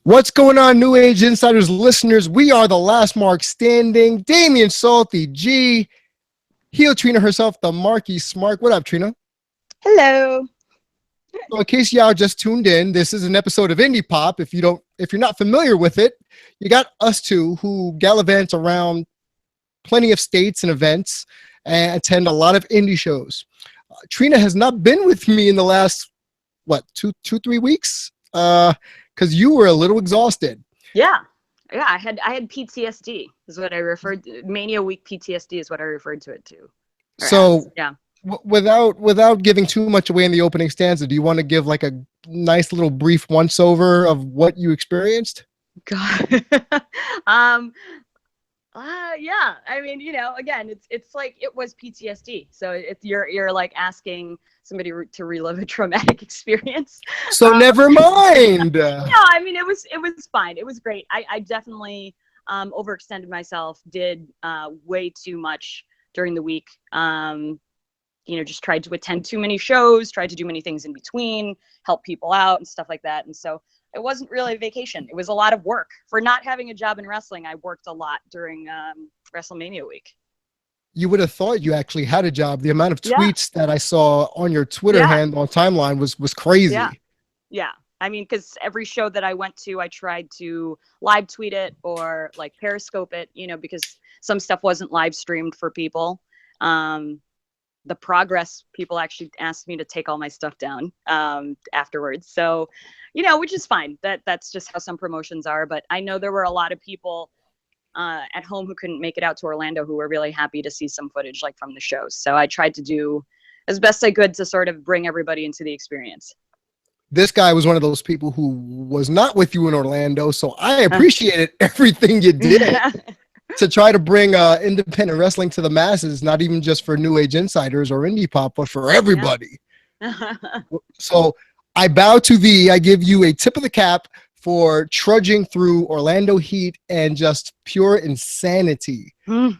What's going on, New Age Insiders listeners? We are the last mark standing. Damian Salty G, heel Trina herself, the Marquis Smart. What up, Trina? Hello. So in case y'all just tuned in, this is an episode of Indie Pop. If you're not familiar with it, you got us two who gallivant around plenty of states and events and attend a lot of indie shows. Trina has not been with me in the last two, 3 weeks, because you were a little exhausted. Yeah. I had PTSD is what I referred to. Mania Week PTSD is what I referred to it to. So yeah. Without giving too much away in the opening stanza, do you want to give like a nice little brief once over of what you experienced? God. Yeah. I mean, again, it's like it was PTSD. So you're like asking somebody to relive a traumatic experience. So never mind. No, I mean it was fine. It was great. I definitely overextended myself. Did way too much during the week. Just tried to attend too many shows. Tried to do many things in between. Help people out and stuff like that. And so it wasn't really a vacation. It was a lot of work. For not having a job in wrestling, I worked a lot during WrestleMania week. You would have thought you actually had a job. The amount of tweets that I saw on your Twitter handle on timeline was crazy. Yeah. I mean, because every show that I went to, I tried to live tweet it or like Periscope it, because some stuff wasn't live streamed for people. The progress people actually asked me to take all my stuff down afterwards. So, which is fine. That's just how some promotions are. But I know there were a lot of people at home who couldn't make it out to Orlando who were really happy to see some footage like from the shows. So I tried to do as best I could to sort of bring everybody into the experience. This guy was one of those people who was not with you in Orlando. So I appreciated everything you did to try to bring independent wrestling to the masses, not even just for New Age Insiders or Indie Pop, but for everybody. Yeah. So I bow to thee. I give you a tip of the cap for trudging through Orlando heat and just pure insanity. Be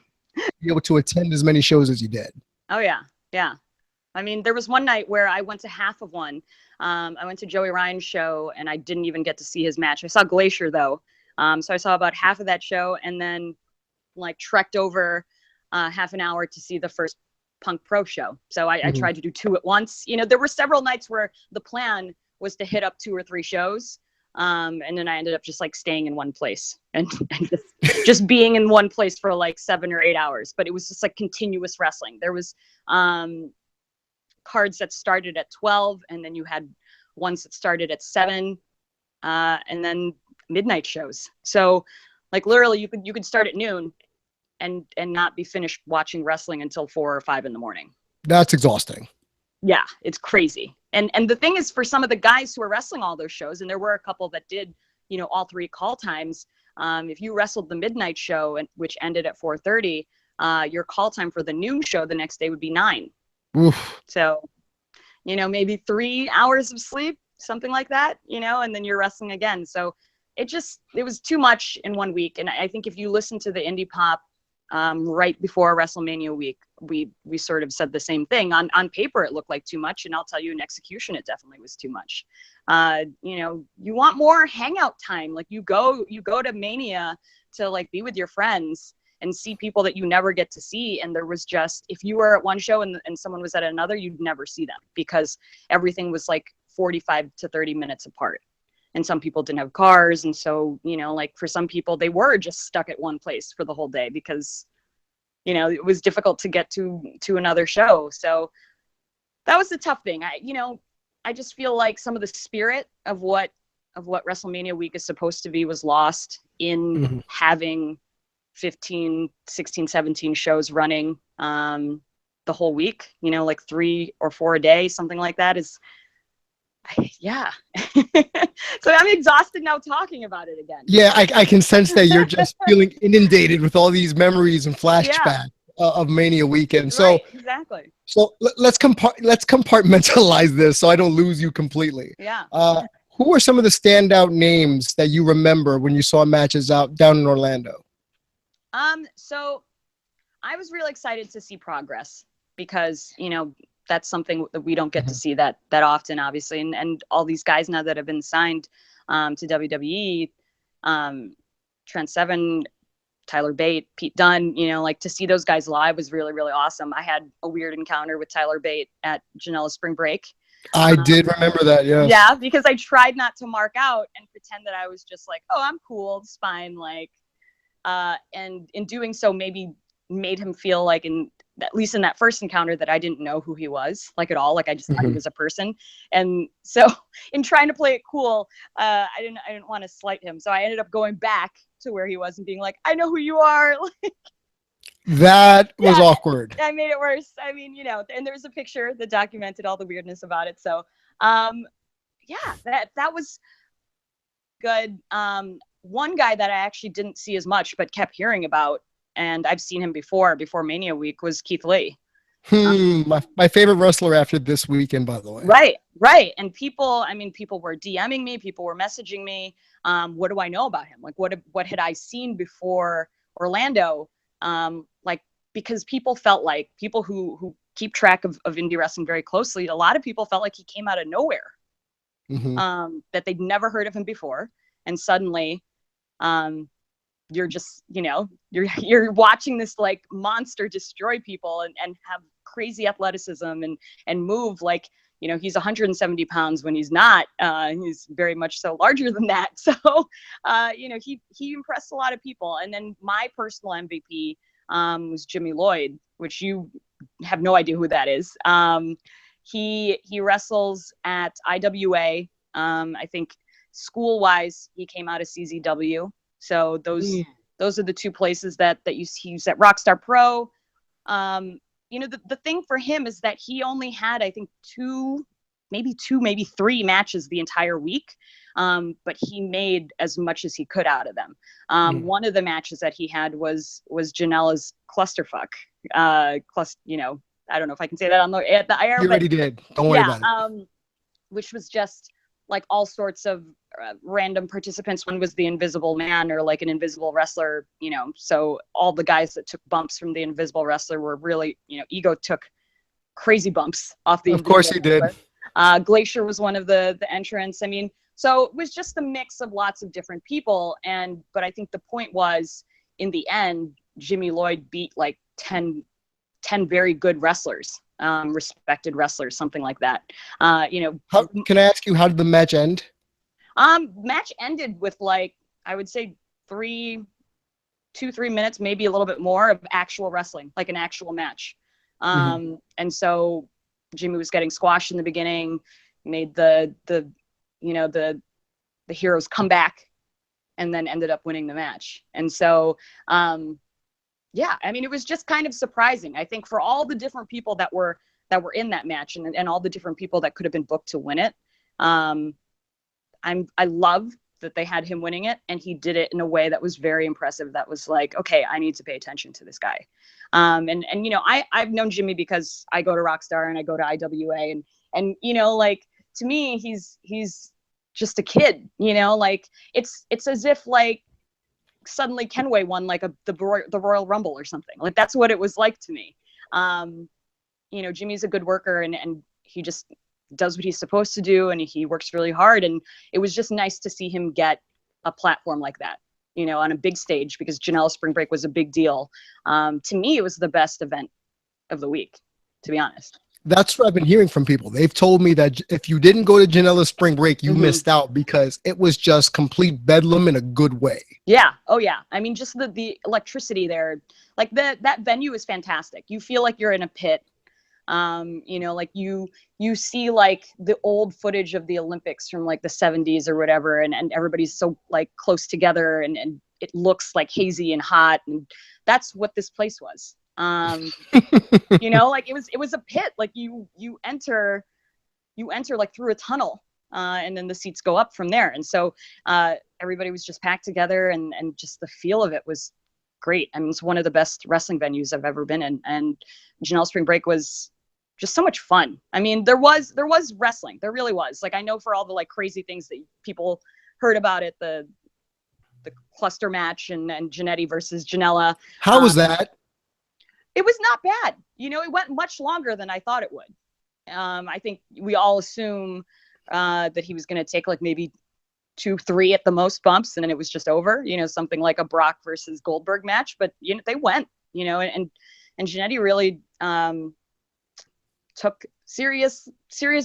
able to attend as many shows as you did. Oh, yeah. Yeah. I mean, there was one night where I went to half of one. I went to Joey Ryan's show and I didn't even get to see his match. I saw Glacier though. So I saw about half of that show and then like trekked over half an hour to see the first Punk Pro show. So I tried to do two at once. There were several nights where the plan was to hit up 2 or 3 shows. And then I ended up just like staying in one place and just being in one place for like 7 or 8 hours. But it was just like continuous wrestling. There was cards that started at 12 and then you had ones that started at 7 and then midnight shows. So like literally you could start at noon and not be finished watching wrestling until 4 or 5 in the morning. That's exhausting. Yeah, it's crazy. And the thing is, for some of the guys who are wrestling all those shows, and there were a couple that did, all 3 call times. If you wrestled the midnight show, which ended at 4:30, your call time for the noon show the next day would be 9. Oof. So, maybe 3 hours of sleep, something like that, and then you're wrestling again. So it was too much in 1 week. And I think if you listen to the Indie Pop right before WrestleMania week, we sort of said the same thing. On paper, it looked like too much. And I'll tell you, in execution, it definitely was too much. You want more hangout time. Like you go to Mania to like be with your friends and see people that you never get to see. And there was just, if you were at one show and someone was at another, you'd never see them because everything was like 45 to 30 minutes apart. And some people didn't have cars. And so, like for some people, they were just stuck at one place for the whole day because, it was difficult to get to another show. So that was the tough thing. I just feel like some of the spirit of what WrestleMania week is supposed to be was lost in having 15, 16, 17 shows running the whole week, like 3 or 4 a day, something like that is, yeah. So I'm exhausted now talking about it again. Yeah, I can sense that you're just feeling inundated with all these memories and flashbacks of Mania weekend. So right, exactly. So let's compartmentalize this so I don't lose you completely. Yeah. Who are some of the standout names that you remember when you saw matches out down in Orlando? So I was really excited to see Progress because, that's something that we don't get to see that often, obviously. And all these guys now that have been signed, to WWE. Trent Seven, Tyler Bate, Pete Dunne, you know, like to see those guys live was really, really awesome. I had a weird encounter with Tyler Bate at Janela Spring Break. I did remember that, yes. Yeah, because I tried not to mark out and pretend that I was just like, oh, I'm cool, it's fine. Like, and in doing so, maybe made him feel like, at least in that first encounter, that I didn't know who he was, like at all. Like I just thought he was a person. And so in trying to play it cool, I didn't want to slight him. So I ended up going back to where he was and being like, I know who you are. That was awkward. I made it worse. I mean, you know, and there's a picture that documented all the weirdness about it. So, yeah, that was good. One guy that I actually didn't see as much, but kept hearing about, and I've seen him before Mania Week, was Keith Lee. My favorite wrestler after this weekend, by the way. Right. And people were DMing me, people were messaging me. What do I know about him? Like, what had I seen before Orlando? Like, because people who keep track of indie wrestling very closely, a lot of people felt like he came out of nowhere, that they'd never heard of him before. And suddenly, you're just, you know, you're watching this like monster destroy people and have crazy athleticism and move like, you know, he's 170 pounds when he's not. He's very much so larger than that. So, you know, he impressed a lot of people. And then my personal MVP was Jimmy Lloyd, which you have no idea who that is. He wrestles at IWA. I think school-wise, he came out of CZW. So those are the two places that he's at Rockstar Pro. You know, the thing for him is that he only had, I think, maybe three matches the entire week. But he made as much as he could out of them. One of the matches that he had was Janela's clusterfuck. You know, I don't know if I can say that on the air. You already did. Don't worry about it. Which was just like all sorts of random participants. One was the Invisible Man, or like an invisible wrestler, you know. So all the guys that took bumps from the Invisible Wrestler were really, you know, Ego took crazy bumps off the. Of course he did. Glacier was one of the entrants. I mean, so it was just a mix of lots of different people. But I think the point was, in the end, Jimmy Lloyd beat like 10 very good wrestlers, respected wrestlers, something like that. You know, can I ask you, how did the match end? Match ended with, like, I would say 2-3 minutes, maybe a little bit more of actual wrestling, like an actual match. And so Jimmy was getting squashed in the beginning, made the heroes come back, and then ended up winning the match. And so, yeah, I mean, it was just kind of surprising, I think, for all the different people that were in that match, and all the different people that could have been booked to win it. I love that they had him winning it, and he did it in a way that was very impressive. That was like, okay, I need to pay attention to this guy. And you know, I've known Jimmy because I go to Rockstar and I go to IWA, and you know, like, to me, he's just a kid, you know, like it's as if like suddenly Kenway won like the Royal Rumble or something. Like, that's what it was like to me. You know, Jimmy's a good worker, and he just does what he's supposed to do, and he works really hard. And it was just nice to see him get a platform like that, you know, on a big stage, because Janela Spring Break was a big deal. To me, it was the best event of the week, to be honest. That's what I've been hearing from people. They've told me that if you didn't go to Janela Spring Break, you missed out, because it was just complete bedlam in a good way. Yeah. Oh yeah. I mean, just the electricity there, like that venue is fantastic. You feel like you're in a pit. You know, like you see like the old footage of the Olympics from like the 70s or whatever, and everybody's so like close together, and it looks like hazy and hot, and that's what this place was. You know, like it was a pit. Like you enter like through a tunnel, and then the seats go up from there. And so everybody was just packed together, and just the feel of it was great. I mean, it's one of the best wrestling venues I've ever been in, and Janela Spring Break was just so much fun. I mean, there was wrestling. There really was. Like, I know for all the like crazy things that people heard about it, the cluster match and Janetti versus Janela. How was that? It was not bad. You know, it went much longer than I thought it would. I think we all assume that he was going to take like maybe 2, 3 at the most bumps, and then it was just over, something like a Brock versus Goldberg match, but they went, and Jannetty really took serious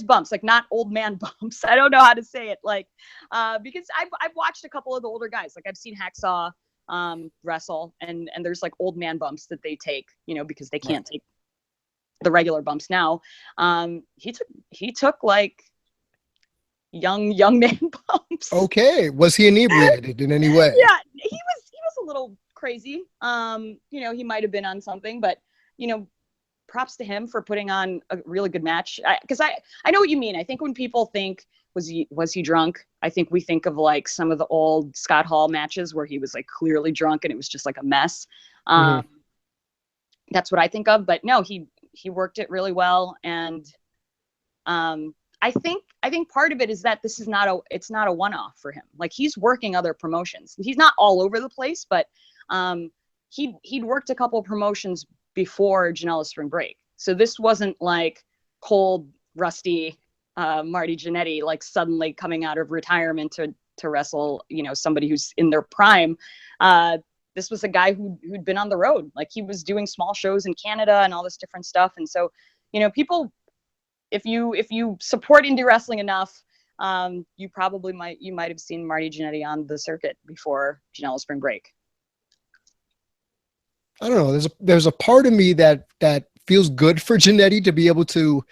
bumps, like not old man bumps. I don't know how to say it, like because I've watched a couple of the older guys, like I've seen Hacksaw wrestle, and there's like old man bumps that they take, because they can't take the regular bumps now. He took like young man bumps. Okay. Was he inebriated in any way? Yeah, he was a little crazy. He might have been on something, but props to him for putting on a really good match. Because I know what you mean. I think when people think was he drunk, I think we think of like some of the old Scott Hall matches where he was like clearly drunk and it was just like a mess. That's what I think of. But no, he worked it really well, and I think part of it is that this is it's not a one-off for him. Like he's working other promotions. He's not all over the place, but he'd worked a couple of promotions before Janela's spring break. So this wasn't like cold, rusty Marty Jannetty, like suddenly coming out of retirement to wrestle, somebody who's in their prime. This was a guy who'd been on the road. Like he was doing small shows in Canada and all this different stuff. And so, people, if you support indie wrestling enough, you might have seen Marty Jannetty on the circuit before Janela's spring break. I don't know. There's a part of me that feels good for Jannetty to be able to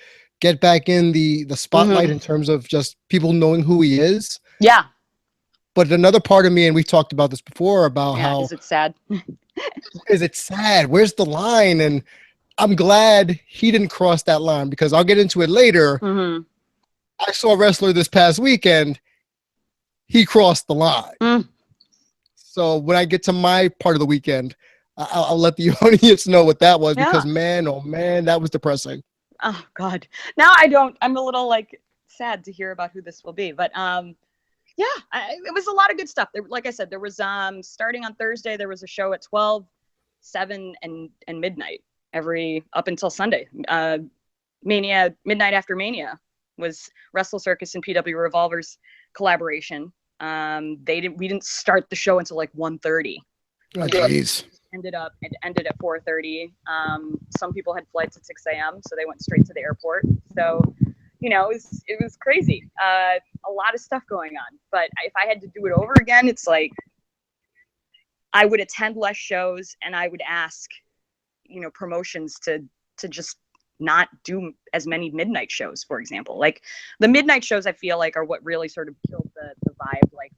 get back in the spotlight in terms of just people knowing who he is. Yeah. But another part of me, and we've talked about this before, about how is it sad? Is it sad? Where's the line? And I'm glad he didn't cross that line, because I'll get into it later. I saw a wrestler this past weekend. He crossed the line. So when I get to my part of the weekend, I'll let the audience know what that was, because man, oh man, that was depressing. Oh God. Now I'm a little like sad to hear about who this will be, but it was a lot of good stuff. Like I said, there was starting on Thursday, there was a show at 12, 7, and midnight up until Sunday. Mania, Midnight After Mania was Wrestle Circus and PW Revolver's collaboration. We didn't start the show until like 1:30. Oh, jeez. It ended at 4:30. Some people had flights at 6 a.m., so they went straight to the airport. So, it was crazy. A lot of stuff going on. But if I had to do it over again, it's like I would attend less shows, and I would ask, promotions to just not do as many midnight shows, for example. Like the midnight shows, I feel like, are what really sort of killed the vibe, like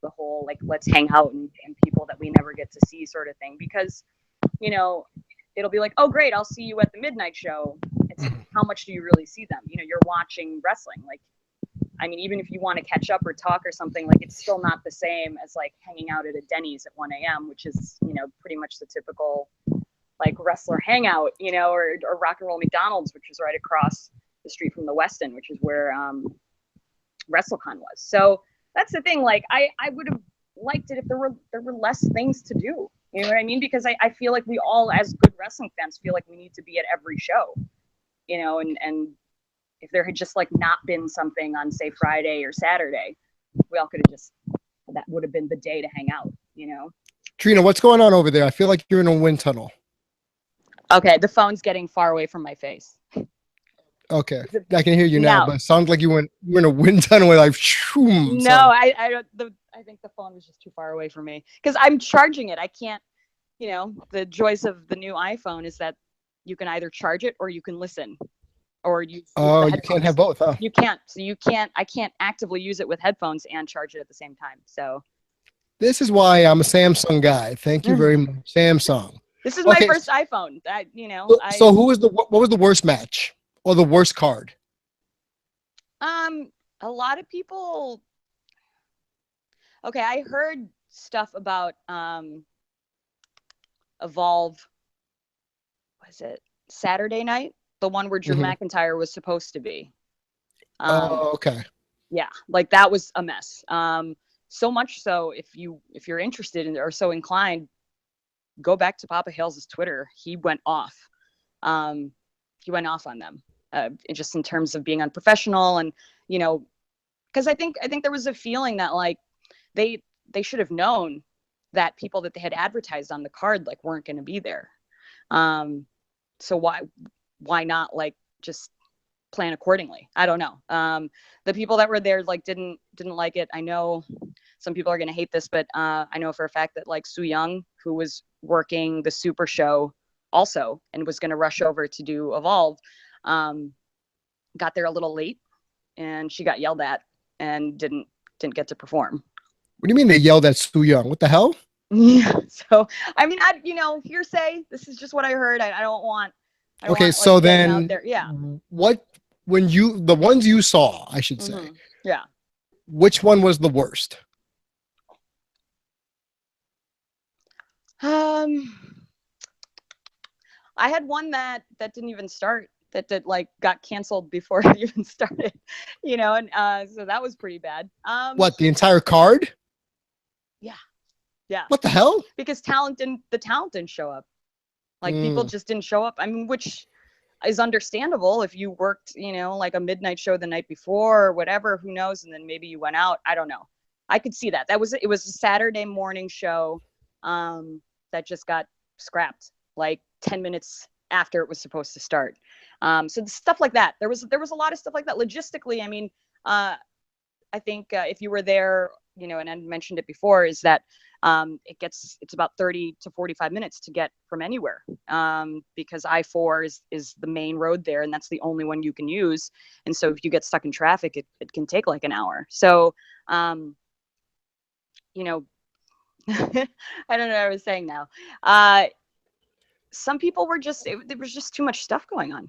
the whole like let's hang out and people that we never get to see sort of thing, because it'll be like, oh great, I'll see you at the midnight show. It's how much do you really see them? You're watching wrestling. Like, I mean, even if you want to catch up or talk or something, like it's still not the same as like hanging out at a Denny's at 1 a.m., which is pretty much the typical like wrestler hangout, or Rock and Roll McDonald's, which is right across the street from the Westin, which is where WrestleCon was. So that's the thing. Like I would have liked it if there were less things to do. You know what I mean? Because I feel like we all, as good wrestling fans, feel like we need to be at every show. And if there had just like not been something on, say, Friday or Saturday, we all could have that would have been the day to hang out. Trina, what's going on over there? I feel like you're in a wind tunnel. Okay, the phone's getting far away from my face. Okay, I can hear you now, but it sounds like you're in a wind tunnel where like. No, I think the phone was just too far away from me, because I'm charging it. I can't. The joys of the new iPhone is that you can either charge it or you can listen, or you. Oh, you can't have both, huh? You can't. So you can't. I can't actively use it with headphones and charge it at the same time. So. This is why I'm a Samsung guy. Thank you very much, Samsung. This is my first iPhone. So what was the worst match or the worst card? A lot of people. Okay, I heard stuff about Evolve. Was it Saturday night? The one where Drew McIntyre was supposed to be. Okay. Yeah, like that was a mess. So much so, if you're interested in or so inclined, go back to Papa Hale's Twitter. He went off. He went off on them, just in terms of being unprofessional and because I think there was a feeling that like they should have known that people that they had advertised on the card like weren't going to be there. So why not like just plan accordingly? I don't know. The people that were there like didn't like it. I know some people are going to hate this, but I know for a fact that like Soo Young, who was working the Super Show also and was going to rush over to do Evolve, got there a little late, and she got yelled at and didn't get to perform. What do you mean they yelled at Soo Young? What the hell? Yeah. So I mean, hearsay. This is just what I heard. I don't want. Okay, so like, then out there. Yeah. The ones you saw, I should say. Mm-hmm. Yeah. Which one was the worst? I had one that didn't even start. That like got canceled before it even started, and so that was pretty bad. What, the entire card? Yeah. Yeah. What the hell? Because the talent didn't show up. Like people just didn't show up. I mean, which is understandable if you worked, like a midnight show the night before or whatever, who knows? And then maybe you went out. I don't know. I could see that. It was a Saturday morning show that just got scrapped like 10 minutes after it was supposed to start. So the stuff like that, there was a lot of stuff like that. Logistically, I mean, I think if you were there, and I mentioned it before, is that it's about 30 to 45 minutes to get from anywhere, because I-4 is the main road there, and that's the only one you can use. And so if you get stuck in traffic, it can take like an hour. So, I don't know what I was saying now. Some people were there was just too much stuff going on.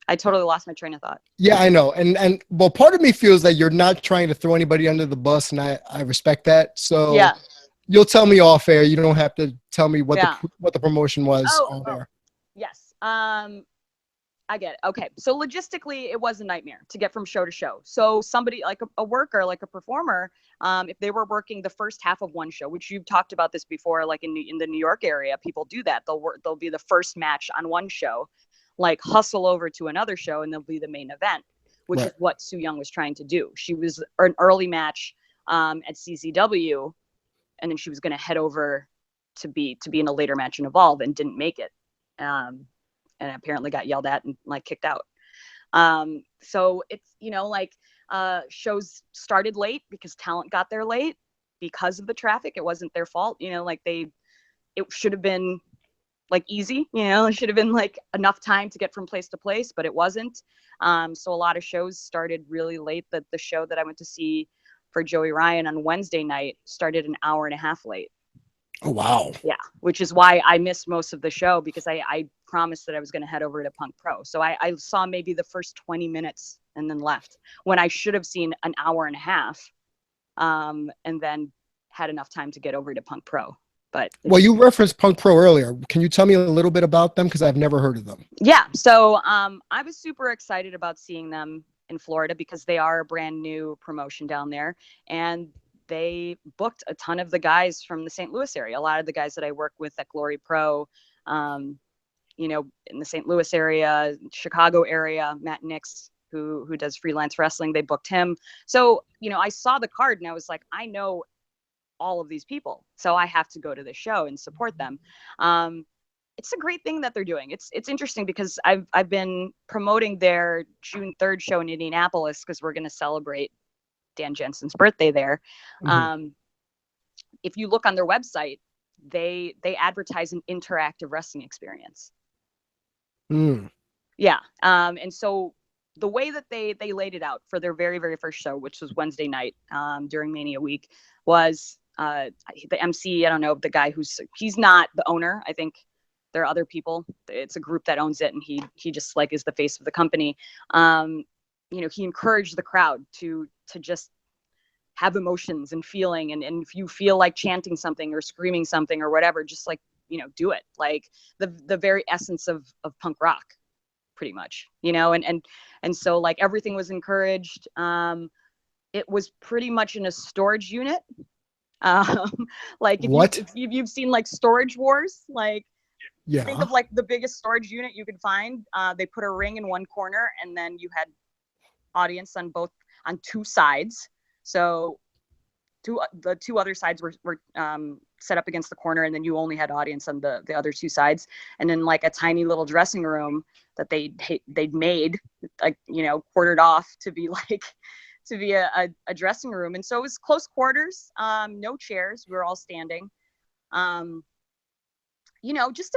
I totally lost my train of thought. Yeah, I know. And well, part of me feels that you're not trying to throw anybody under the bus, and I respect that. So yeah. You'll tell me off air. You don't have to tell me what the promotion was on there. Yes. I get it. Okay. So logistically, it was a nightmare to get from show to show. So somebody like a worker, like a performer, if they were working the first half of one show, which you've talked about this before, like in the New York area, people do that. They'll be the first match on one show, like hustle over to another show, and they'll be the main event, which is what Soo Young was trying to do. She was an early match at CZW, and then she was going to head over to be in a later match in Evolve, and didn't make it. And apparently got yelled at and like kicked out. So it's, shows started late because talent got there late because of the traffic. It wasn't their fault, it should have been like easy, it should have been like enough time to get from place to place, but it wasn't. So a lot of shows started really late. The show that I went to see for Joey Ryan on Wednesday night started an hour and a half late. Oh, wow. Yeah, which is why I missed most of the show, because I promised that I was going to head over to Punk Pro. So I saw maybe the first 20 minutes and then left, when I should have seen an hour and a half, and then had enough time to get over to Punk Pro. But well, you referenced Punk Pro earlier. Can you tell me a little bit about them? Because I've never heard of them. Yeah. So I was super excited about seeing them in Florida, because they are a brand new promotion down there. And they booked a ton of the guys from the St. Louis area. A lot of the guys that I work with at Glory Pro, in the St. Louis area, Chicago area, Matt Nix, who does freelance wrestling, they booked him. So, I saw the card and I was like, I know all of these people, so I have to go to the show and support them. It's a great thing that they're doing. It's interesting, because I've been promoting their June 3rd show in Indianapolis, because we're going to celebrate Dan Jensen's birthday there. Mm-hmm. If you look on their website, they advertise an interactive wrestling experience. Yeah. And so the way that they laid it out for their very, very first show, which was Wednesday night during Mania Week, was the MC, I don't know, the guy he's not the owner. I think there are other people. It's a group that owns it, and he just like is the face of the company. He encouraged the crowd to just have emotions and feeling. And if you feel like chanting something or screaming something or whatever, just like, do it. Like the very essence of punk rock, pretty much, and so like everything was encouraged. It was pretty much in a storage unit. Like if you've seen like Storage Wars, like think of like the biggest storage unit you could find. They put a ring in one corner, and then you had audience on on two sides. So the two other sides were set up against the corner, and then you only had audience on the other two sides, and then like a tiny little dressing room that they'd made, like, you know, quartered off to be like to be a dressing room. And so it was close quarters, no chairs, we were all standing. You know, just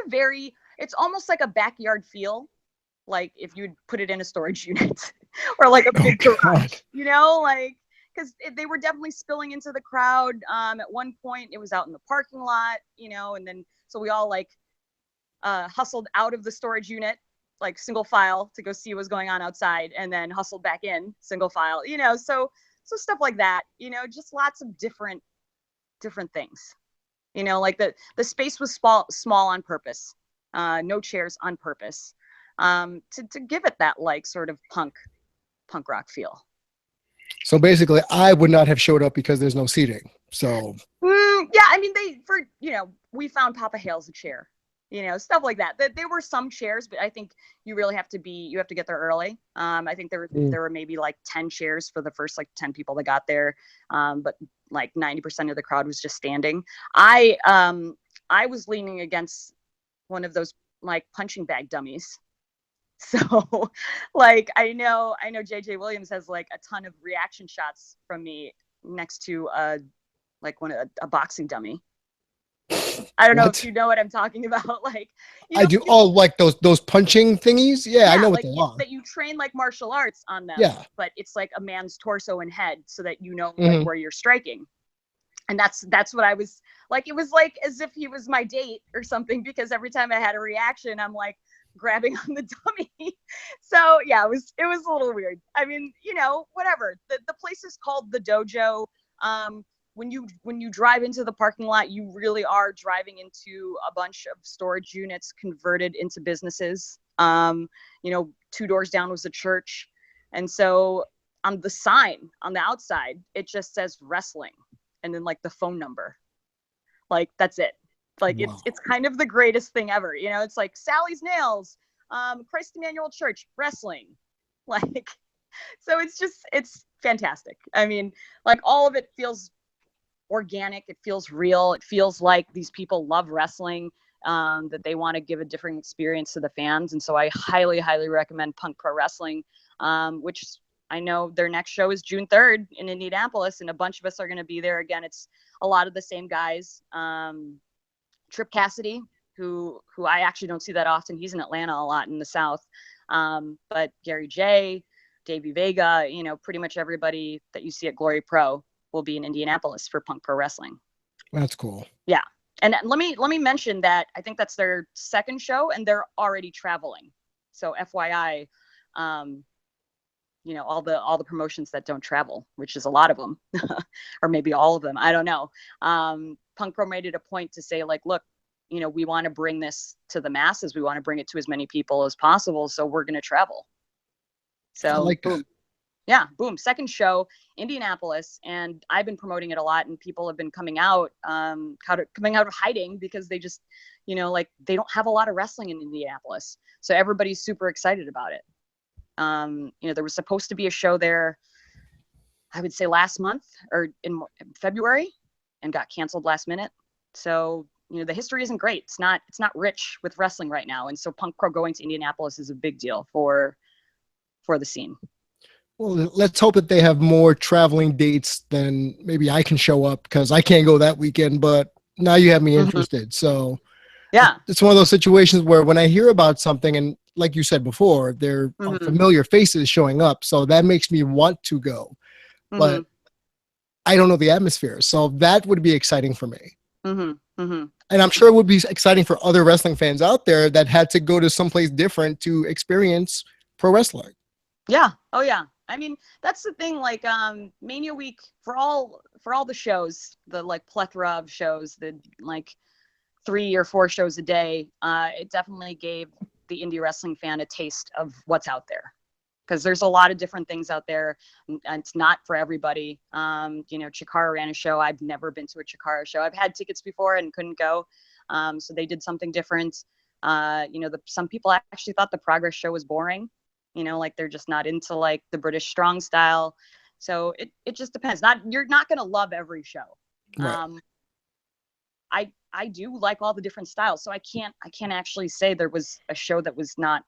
it's almost like a backyard feel, like if you'd put it in a storage unit or like a big garage, you know, like, because they were definitely spilling into the crowd. At one point it was out in the parking lot, you know, and then so we all like hustled out of the storage unit, like single file, to go see what was going on outside, and then hustled back in single file, you know, so stuff like that, you know, just lots of different things, you know, like the space was small on purpose, no chairs on purpose, to give it that like sort of punk rock feel. So basically, I would not have showed up because there's no seating. So yeah, I mean, we found Papa Hale's a chair, you know, stuff like that. There were some chairs, but I think you really have to get there early. I think there were maybe like 10 chairs for the first like 10 people that got there, but like 90% of the crowd was just standing. I was leaning against one of those like punching bag dummies. So like, I know JJ Williams has like a ton of reaction shots from me next to a boxing dummy. I don't know if you know what I'm talking about. Like, you know, I do. Oh, like those punching thingies. Yeah, I know what like they are. that you train like martial arts on them. Yeah. But it's like a man's torso and head, so that you know like where you're striking. And that's what I was like. It was like as if he was my date or something, because every time I had a reaction, I'm like grabbing on the dummy. So yeah, it was a little weird. I mean, you know, whatever. The place is called the Dojo. When you drive into the parking lot, you really are driving into a bunch of storage units converted into businesses. You know, 2 doors down was a church. And so on the sign on the outside, it just says wrestling and then like the phone number. Like, that's it. Like, wow. It's kind of the greatest thing ever. You know, it's like Sally's Nails, Christ Emmanuel Church, wrestling. Like, so it's fantastic. I mean, like, all of it feels organic. It feels real. It feels like these people love wrestling, that they want to give a different experience to the fans. And so I highly, highly recommend Punk Pro Wrestling, which I know their next show is June 3rd in Indianapolis, and a bunch of us are going to be there. Again, it's a lot of the same guys. Trip Cassidy, who I actually don't see that often. He's in Atlanta a lot in the South. But Gary J, Davey Vega, you know, pretty much everybody that you see at Glory Pro will be in Indianapolis for Punk Pro Wrestling. That's cool. Yeah. And let me mention that I think that's their second show, and they're already traveling. So FYI, you know, all the promotions that don't travel, which is a lot of them, or maybe all of them, I don't know. Punk Pro made it a point to say, like, look, you know, we want to bring this to the masses. We want to bring it to as many people as possible. So we're going to travel. So like boom. Yeah, boom. Second show, Indianapolis. And I've been promoting it a lot, and people have been coming out of hiding, because they just, you know, like, they don't have a lot of wrestling in Indianapolis. So everybody's super excited about it. You know, there was supposed to be a show there, I would say last month or in February, and got canceled last minute. So, you know, the history isn't great. It's not rich with wrestling right now. And so Punk Pro going to Indianapolis is a big deal for the scene. Well, let's hope that they have more traveling dates than maybe I can show up, because I can't go that weekend, but now you have me interested. So yeah, it's one of those situations where when I hear about something, and like you said before, there are familiar faces showing up, so that makes me want to go. But I don't know the atmosphere, so that would be exciting for me. And I'm sure it would be exciting for other wrestling fans out there that had to go to someplace different to experience pro wrestling. Yeah. Oh yeah. I mean, that's the thing, like, Mania Week, for all the shows, the like plethora of shows, the like 3 or 4 shows a day, it definitely gave the indie wrestling fan a taste of what's out there. Because there's a lot of different things out there, and it's not for everybody. You know, Chikara ran a show. I've never been to a Chikara show. I've had tickets before and couldn't go. So they did something different. You know, some people actually thought the Progress show was boring. You know, like, they're just not into like the British strong style. So it just depends. You're not going to love every show. Right. I do like all the different styles, so I can't actually say there was a show that was not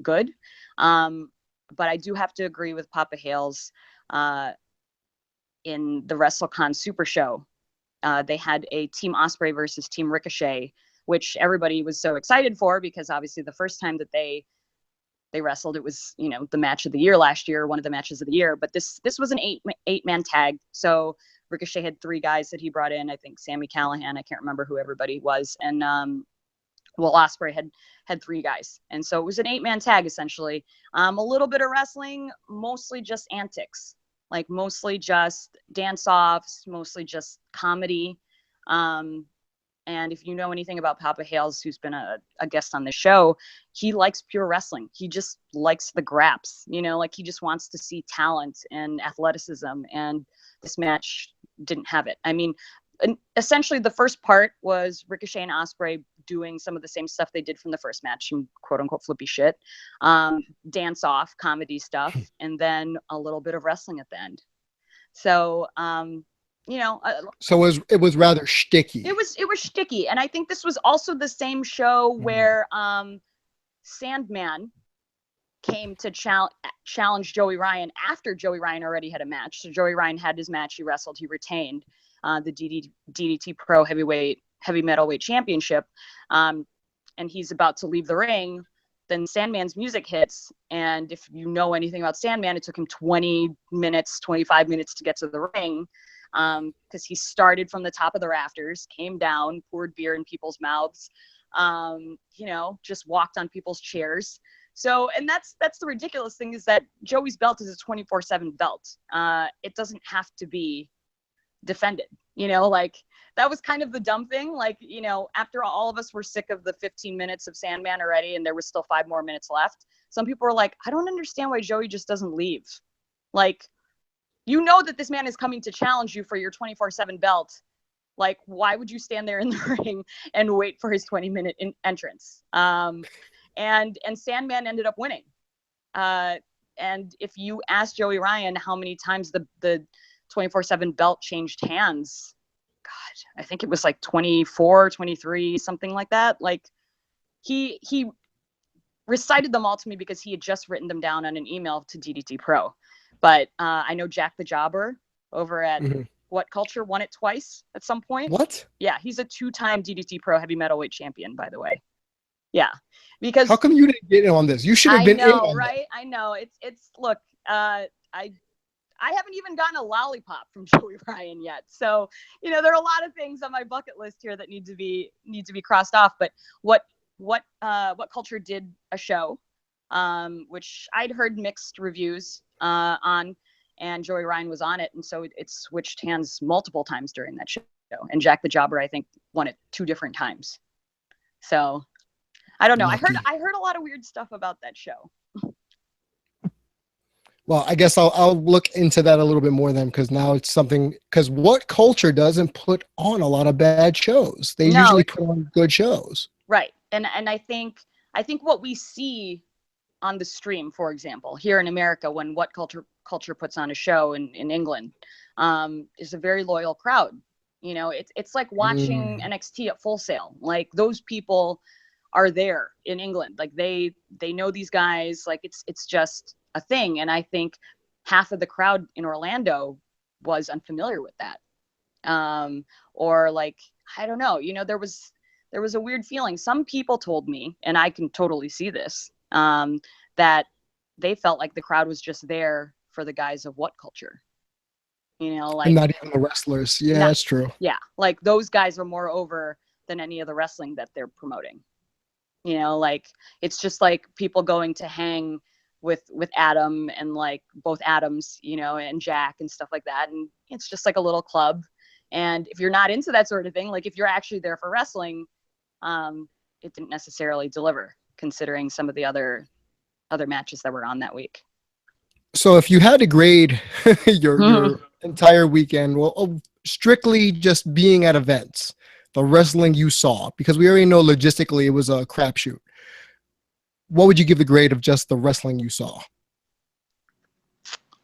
good. But I do have to agree with Papa Hales in the WrestleCon Super Show. They had a Team Ospreay versus Team Ricochet, which everybody was so excited for because obviously the first time that they wrestled, it was, you know, the match of the year last year, one of the matches of the year. But this was an eight-man tag. So Ricochet had 3 guys that he brought in. I think Sami Callihan, I can't remember who everybody was, and Will Ospreay had 3 guys, and so it was an 8-man tag essentially. A little bit of wrestling, mostly just antics, like mostly just dance-offs, mostly just comedy. And if you know anything about Papa Hales, who's been a guest on the show, he likes pure wrestling. He just likes the graps, you know, like he just wants to see talent and athleticism. And this match didn't have it. I mean, essentially the first part was Ricochet and Ospreay doing some of the same stuff they did from the first match, some quote unquote flippy shit, dance off, comedy stuff, and then a little bit of wrestling at the end. So, you know, so it was rather shticky. It was shticky, and I think this was also the same show where Sandman came to challenge Joey Ryan after Joey Ryan already had a match. So Joey Ryan had his match, he wrestled, he retained the DDT Pro Heavy Metalweight Championship, and he's about to leave the ring. Then Sandman's music hits, and if you know anything about Sandman, it took him 20 minutes, 25 minutes to get to the ring. Because he started from the top of the rafters, came down, poured beer in people's mouths, you know, just walked on people's chairs. So, and that's the ridiculous thing, is that Joey's belt is a 24/7 belt. It doesn't have to be defended, you know, like that was kind of the dumb thing. Like, you know, after all of us were sick of the 15 minutes of Sandman already, and there was still 5 more minutes left, some people were like, I don't understand why Joey just doesn't leave. Like, you know that this man is coming to challenge you for your 24/7 belt. Like, why would you stand there in the ring and wait for his 20-minute entrance? And Sandman ended up winning. And if you ask Joey Ryan how many times the 24/7 belt changed hands, God, I think it was like 24, 23, something like that. Like, he recited them all to me because he had just written them down on an email to DDT Pro. But I know Jack the Jobber over at What Culture won it twice at some point. What? Yeah, he's a 2-time DDT Pro Heavy Metalweight champion, by the way. Yeah, because how come you didn't get in on this? You should have been in on right? that. I know. It's look, I haven't even gotten a lollipop from Joey Ryan yet. So, you know, there are a lot of things on my bucket list here that need to be crossed off. But what Culture did a show, which I'd heard mixed reviews on, and Joey Ryan was on it, and so it switched hands multiple times during that show. And Jack the Jobber, I think, won it 2 different times. So I don't know. Lucky. I heard a lot of weird stuff about that show. Well, I guess I'll look into that a little bit more then, because now it's something, because What Culture doesn't put on a lot of bad shows. They usually put on good shows. Right. And I think what we see on the stream, for example, here in America, when What Culture puts on a show in England, is a very loyal crowd. You know, it's like watching NXT at Full Sail. Like, those people are there in England. Like, they know these guys. Like, it's just a thing. And I think half of the crowd in Orlando was unfamiliar with that. Or like, I don't know, you know, there was a weird feeling. Some people told me, and I can totally see this, that they felt like the crowd was just there for the guys of What Culture. You know, like, and not even the wrestlers. Yeah, that's true. Yeah, like, those guys are more over than any of the wrestling that they're promoting. You know, like, it's just like people going to hang with Adam and like both Adams, you know, and Jack and stuff like that. And it's just like a little club. And if you're not into that sort of thing, like, if you're actually there for wrestling, it didn't necessarily deliver, considering some of the other matches that were on that week. So if you had to grade your entire weekend, well, strictly just being at events, the wrestling you saw, because we already know logistically it was a crapshoot, what would you give the grade of just the wrestling you saw?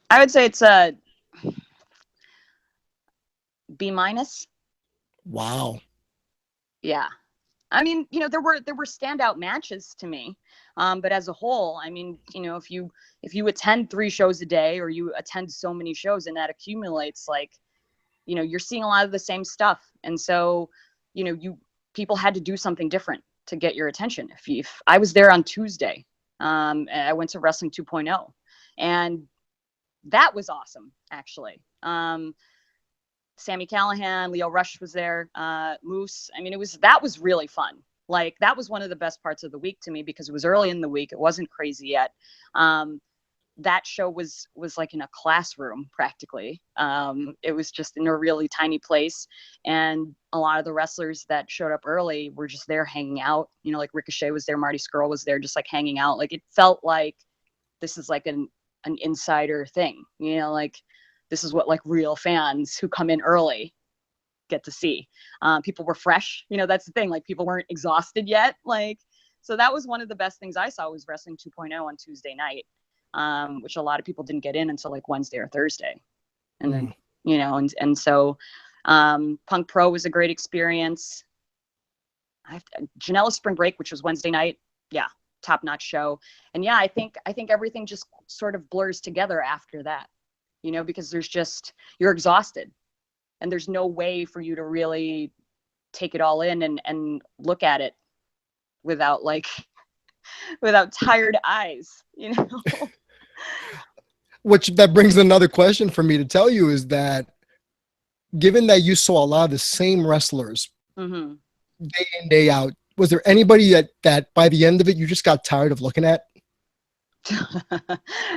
I would say it's a B minus. Wow. Yeah. I mean, there were standout matches to me, but as a whole, I mean, if you attend 3 shows a day, or you attend so many shows, and that accumulates, like, you're seeing a lot of the same stuff, and so, people had to do something different to get your attention. If I was there on Tuesday, I went to Wrestling 2.0, and that was awesome, actually. Sammy Callahan, Leo Rush was there, Moose. I mean, that was really fun. Like, that was one of the best parts of the week to me, because it was early in the week. It wasn't crazy yet. That show was like in a classroom practically. It was just in a really tiny place, and a lot of the wrestlers that showed up early were just there hanging out. Like Ricochet was there, Marty Scurll was there, just like hanging out. Like, it felt like this is like an insider thing. Like, this is what like real fans who come in early get to see. People were fresh. That's the thing. Like, people weren't exhausted yet. Like, so that was one of the best things I saw, was Wrestling 2.0 on Tuesday night, which a lot of people didn't get in until like Wednesday or Thursday. And then, and so Punk Pro was a great experience. Janela Spring Break, which was Wednesday night. Yeah. Top-notch show. And yeah, I think everything just sort of blurs together after that. Because you're exhausted, and there's no way for you to really take it all in and look at it without tired eyes, Which that brings another question for me to tell you, is that given that you saw a lot of the same wrestlers mm-hmm. day in, day out, was there anybody that by the end of it you just got tired of looking at?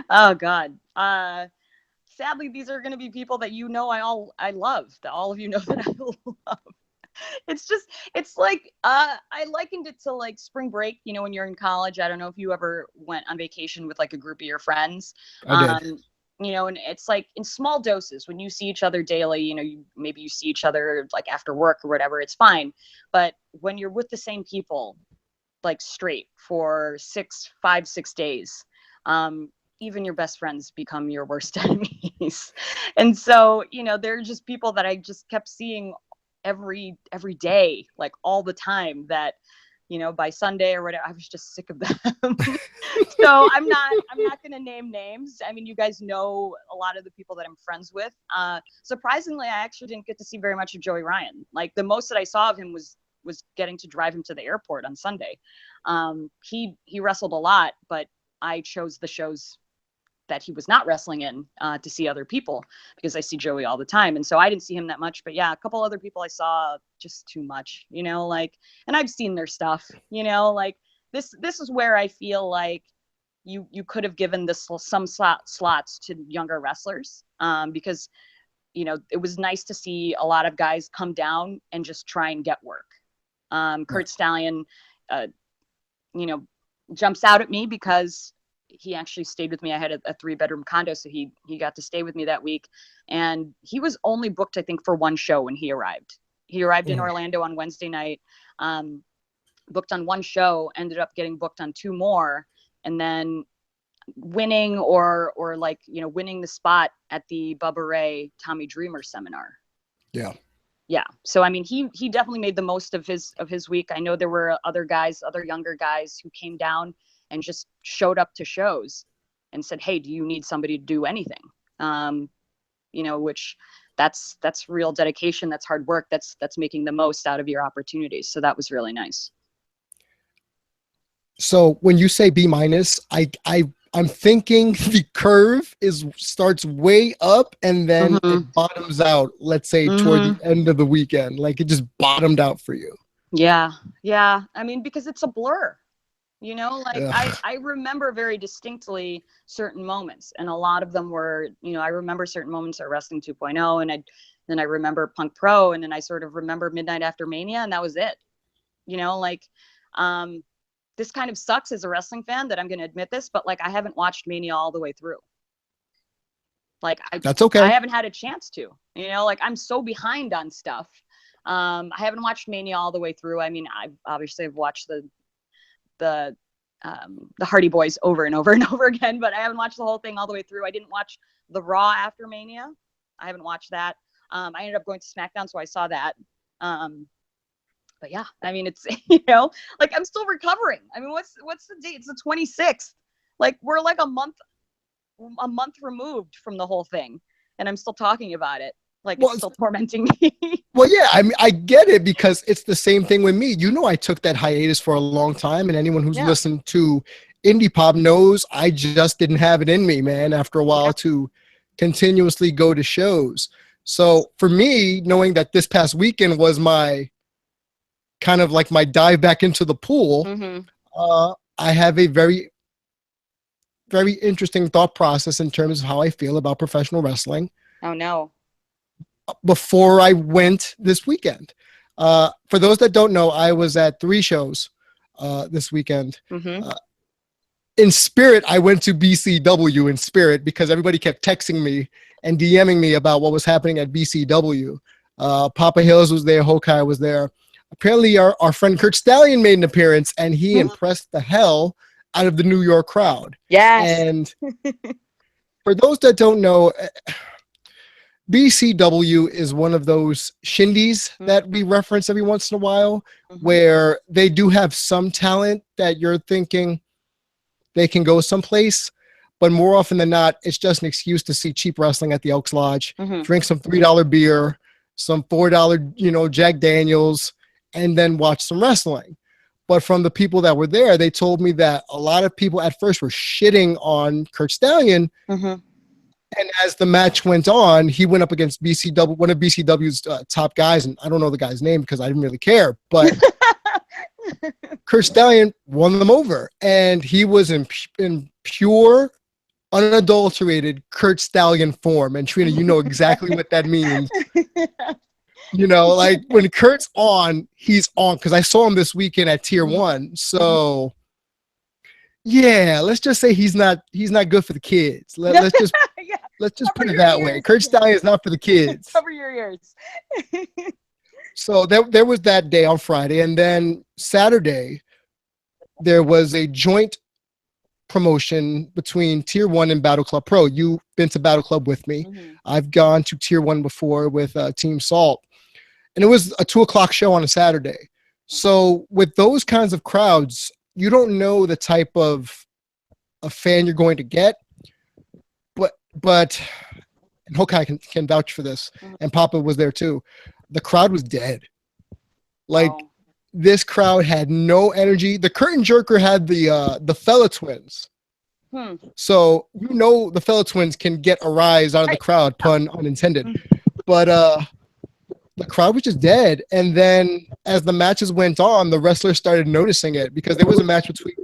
Oh God. Sadly, these are going to be people that I love, that all of you know that I love. It's like, I likened it to like spring break, when you're in college. I don't know if you ever went on vacation with like a group of your friends. I did. And it's like in small doses. When you see each other daily, maybe you see each other like after work or whatever, it's fine. But when you're with the same people, like straight for 5, 6 days, even your best friends become your worst enemies. And so, they're just people that I just kept seeing every day, like all the time, that, by Sunday or whatever, I was just sick of them. So I'm not going to name names. I mean, you guys know a lot of the people that I'm friends with. Surprisingly, I actually didn't get to see very much of Joey Ryan. Like, the most that I saw of him was getting to drive him to the airport on Sunday. He wrestled a lot, but I chose the shows that he was not wrestling in to see other people, because I see Joey all the time. And so I didn't see him that much, but yeah, a couple other people I saw just too much, like, and I've seen their stuff, like this is where I feel like you could have given some slots to younger wrestlers, because, it was nice to see a lot of guys come down and just try and get work. Kurt Stallion, jumps out at me because he actually stayed with me. I had a 3-bedroom condo, so he got to stay with me that week, and he was only booked, I think, for 1 show when he arrived. He arrived in Orlando on Wednesday night, booked on 1 show, ended up getting booked on 2 more, and then winning or like, winning the spot at the Bubba Ray Tommy Dreamer seminar. Yeah. So, I mean, he definitely made the most of his week. I know there were other younger guys who came down and just showed up to shows and said, "Hey, do you need somebody to do anything?" Which that's real dedication. That's hard work. That's making the most out of your opportunities. So that was really nice. So when you say B minus, I'm thinking the curve starts way up and then it bottoms out, let's say toward the end of the weekend. Like, it just bottomed out for you. Yeah. I mean, because it's a blur. I remember very distinctly certain moments, and a lot of them were, I remember certain moments at Wrestling 2.0, and then I remember Punk Pro, and then I sort of remember Midnight After Mania, and that was it. This kind of sucks as a wrestling fan that I'm going to admit this, but like, I haven't watched Mania all the way through. Like, that's okay. I haven't had a chance to, like, I'm so behind on stuff. I haven't watched Mania all the way through. I mean, I've watched the Hardy Boys over and over and over again, but I haven't watched the whole thing all the way through. I didn't watch the Raw after Mania. I haven't watched that. I ended up going to SmackDown, so I saw that. But yeah, I mean, it's, you know, like I'm still recovering. I mean, what's the date? It's the 26th. Like we're like a month removed from the whole thing, and I'm still talking about it. Like it's still tormenting me. Well, yeah, I mean, I get it because it's the same thing with me. You know, I took that hiatus for a long time, and anyone who's listened to Indie Pop knows I just didn't have it in me, man, after a while to continuously go to shows. So for me, knowing that this past weekend was my kind of like my dive back into the pool, I have a very, very interesting thought process in terms of how I feel about professional wrestling. Oh, no. Before I went this weekend. For those that don't know, I was at 3 shows this weekend. In spirit, I went to BCW in spirit because everybody kept texting me and DMing me about what was happening at BCW. Papa Hills was there, Hokai was there. Apparently, our friend Kurt Stallion made an appearance, and he impressed the hell out of the New York crowd. Yes. And for those that don't know, BCW is one of those shindies that we reference every once in a while, where they do have some talent that you're thinking they can go someplace, but more often than not, it's just an excuse to see cheap wrestling at the Elks Lodge, drink some $3 beer, some $4, Jack Daniels, and then watch some wrestling. But from the people that were there, they told me that a lot of people at first were shitting on Kurt Stallion. And as the match went on, he went up against BCW, one of BCW's top guys, and I don't know the guy's name because I didn't really care, but Kurt Stallion won them over, and he was in pure, unadulterated Kurt Stallion form. And Trina, you know exactly what that means. Like when Kurt's on, he's on, because I saw him this weekend at Tier 1. So yeah, let's just say he's not good for the kids. Let's just put it that way. Kurt Stallion is not for the kids. Cover your ears. So there was that day on Friday, and then Saturday there was a joint promotion between Tier 1 and Battle Club Pro. You've been to Battle Club with me. I've gone to Tier 1 before with Team Salt, and it was a 2:00 show on a Saturday. So with those kinds of crowds, you don't know the type of a fan you're going to get, but and Hokai can vouch for this, and Papa was there too. The crowd was dead. Like this crowd had no energy. The curtain jerker had the fella twins. So the fella twins can get a rise out of the crowd, pun unintended. But the crowd was just dead. And then as the matches went on, the wrestlers started noticing it, because there was a match between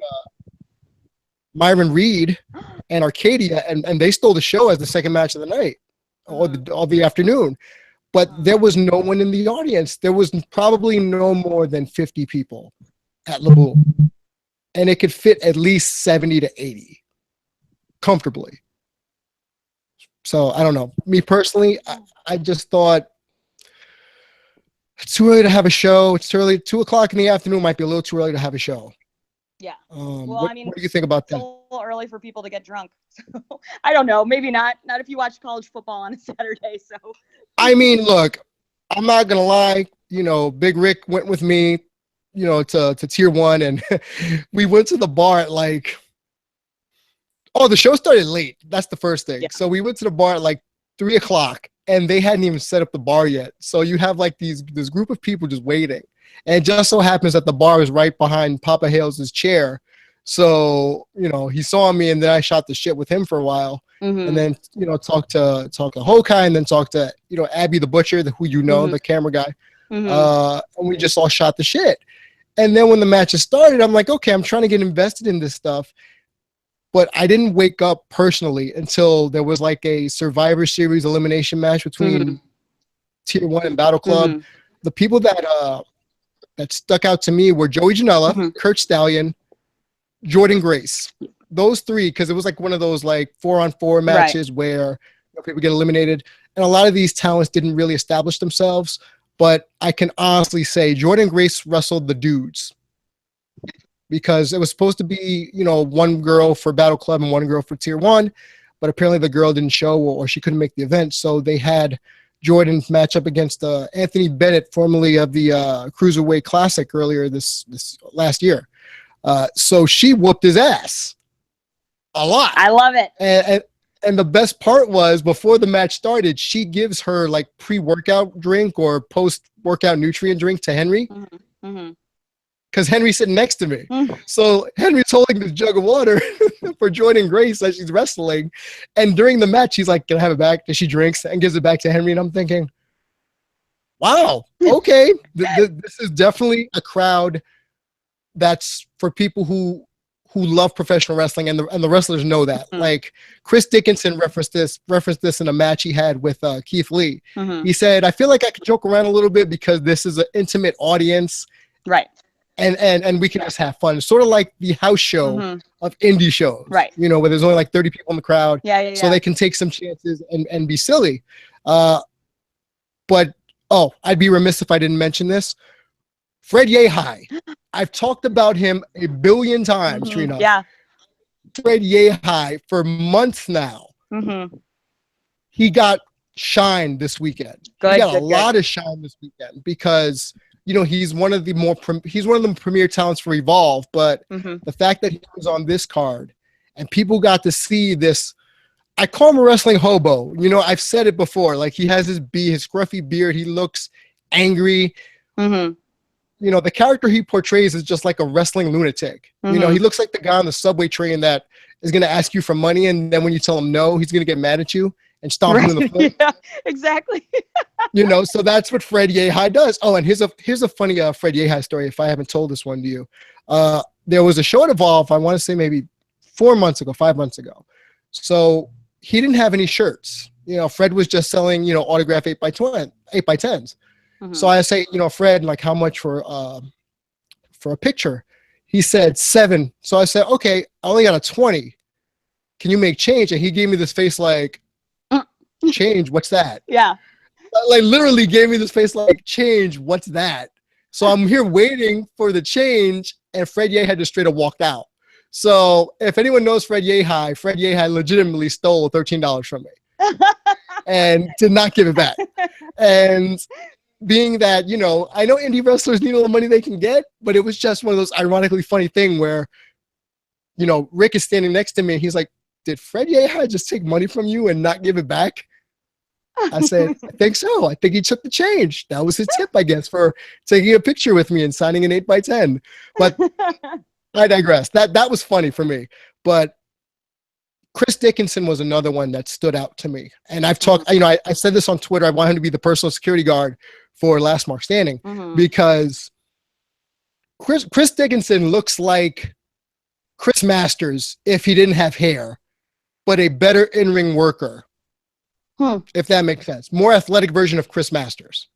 Myron Reed and Arcadia, and they stole the show as the second match of the night or the afternoon. But there was no one in the audience. There was probably no more than 50 people at La Boule. And it could fit at least 70 to 80 comfortably. So I don't know. Me personally, I just thought it's too early to have a show. It's too early. 2:00 in the afternoon might be a little too early to have a show. Yeah. What do you think about that? It's a little early for people to get drunk. So, I don't know. Maybe not. Not if you watch college football on a Saturday. So. I mean, look, I'm not gonna lie. Big Rick went with me, to Tier 1, and we went to the bar at the show started late. That's the first thing. Yeah. So we went to the bar at 3:00, and they hadn't even set up the bar yet. So you have this group of people just waiting. And it just so happens that the bar is right behind Papa Hales' chair. So, he saw me, and then I shot the shit with him for a while. And then, talked to Hokai, and then talked to, Abby the Butcher, who the camera guy. And we just all shot the shit. And then when the matches started, I'm like, okay, I'm trying to get invested in this stuff. But I didn't wake up personally until there was a Survivor Series elimination match between Tier 1 and Battle Club. The people that stuck out to me were Joey Janela, Kurt Stallion, Jordan Grace. Those three, because it was one of those 4-on-4 matches where people get eliminated. And a lot of these talents didn't really establish themselves. But I can honestly say Jordan Grace wrestled the dudes, because it was supposed to be, one girl for Battle Club and one girl for Tier 1. But apparently the girl didn't show, or she couldn't make the event. So they had Jordan's matchup against Anthony Bennett, formerly of the Cruiserweight Classic earlier this last year. So she whooped his ass a lot. I love it. And the best part was, before the match started, she gives her like pre-workout drink or post-workout nutrient drink to Henry. Because Henry's sitting next to me. So Henry's holding this jug of water for Jordan Grace as she's wrestling. And during the match, she's like, "Can I have it back?" And she drinks and gives it back to Henry. And I'm thinking, wow, okay. This is definitely a crowd that's for people who love professional wrestling, and the wrestlers know that. Like Chris Dickinson referenced this in a match he had with Keith Lee. He said, "I feel like I can joke around a little bit because this is an intimate audience, right? And we can just have fun, sort of like the house show of indie shows, right? You know, where there's only like 30 people in the crowd, so they can take some chances and be silly. But I'd be remiss if I didn't mention this. Fred Yehi. I've talked about him a billion times, Trina. Yeah. Fred Yehi for months now. He got shine this weekend. He got a lot of shine this weekend because, you know, he's one of the premier talents for Evolve. But the fact that he was on this card and people got to see this, I call him a wrestling hobo. You know, I've said it before. Like, he has his scruffy beard. He looks angry. You know, the character he portrays is just like a wrestling lunatic. You know, he looks like the guy on the subway train that is going to ask you for money, and then when you tell him no, he's going to get mad at you and stomp you in the foot. Yeah, exactly. You know, so that's what Fred Yehi does. Oh, and here's a funny Fred Yehi story, if I haven't told this one to you. There was a show at Evolve, I want to say maybe 5 months ago. So he didn't have any shirts. You know, Fred was just selling, you know, autograph 8x10s. So I say, you know, Fred, like, how much for a picture? He said $7. So I said, okay, I only got a 20. Can you make change? And he gave me this face like, change, what's that? Yeah. Like, literally gave me this face like, change, what's that? So I'm here waiting for the change, and Fred Yehi had just straight up walked out. So if anyone knows Fred Yehi legitimately stole $13 from me and did not give it back. And being that, you know, I know indie wrestlers need all the money they can get, but it was just one of those ironically funny thing where, you know, Rick is standing next to me and he's like, "Did Fred Yehi just take money from you and not give it back?" I said, "I think so. I think he took the change. That was his tip, I guess, for taking a picture with me and signing an 8x10. But I digress. That was funny for me. But Chris Dickinson was another one that stood out to me. And I've talked, you know, I said this on Twitter. I want him to be the personal security guard for Last Mark Standing because Chris Dickinson looks like Chris Masters if he didn't have hair, but a better in-ring worker, if that makes sense. More athletic version of Chris Masters.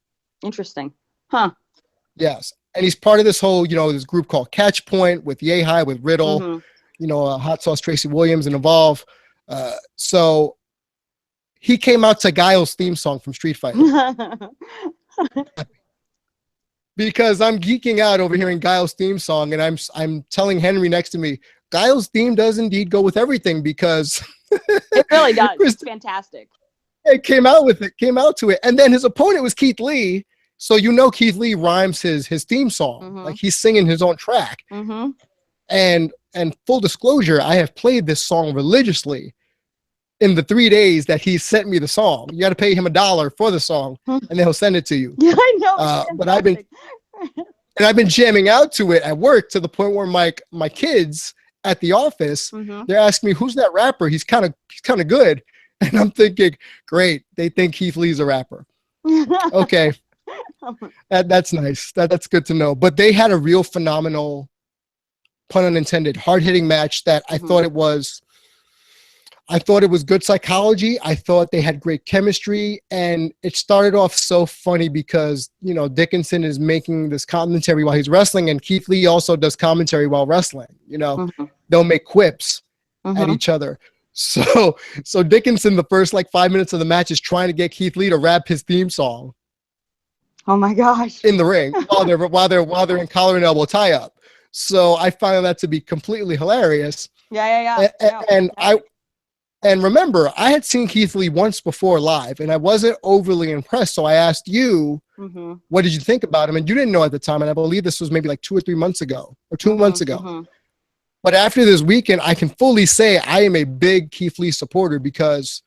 Interesting. Huh. Yes. And he's part of this whole, you know, this group called Catch Point with Yehi, with Riddle, you know, Hot Sauce Tracy Williams and Evolve. So he came out to Guile's theme song from Street Fighter. Because I'm geeking out over hearing Guile's theme song, and I'm telling Henry next to me, Guile's theme does indeed go with everything, because it really does. It's fantastic. It came out to it. And then his opponent was Keith Lee. So, you know, Keith Lee rhymes his theme song. Like, he's singing his own track. And full disclosure, I have played this song religiously in the 3 days that he sent me the song. You got to pay him $1 for the song, and then he'll send it to you. Yeah, I know. But I've been jamming out to it at work, to the point where my kids at the office, they're asking me, "Who's that rapper? He's kind of good." And I'm thinking, great, they think Keith Lee's a rapper. Okay, that's nice. That's good to know. But they had a real phenomenal, pun unintended, hard-hitting match that I thought it was. I thought it was good psychology. I thought they had great chemistry, and it started off so funny because, you know, Dickinson is making this commentary while he's wrestling, and Keith Lee also does commentary while wrestling. You know, they'll make quips at each other. So Dickinson, the first like 5 minutes of the match, is trying to get Keith Lee to rap his theme song. Oh my gosh! In the ring while they're in collar and elbow tie up. So I found that to be completely hilarious. Yeah. And remember, I had seen Keith Lee once before live, and I wasn't overly impressed. So I asked you, what did you think about him? And you didn't know at the time, and I believe this was maybe like 2 or 3 months ago, or 2 months ago. But after this weekend, I can fully say I am a big Keith Lee supporter because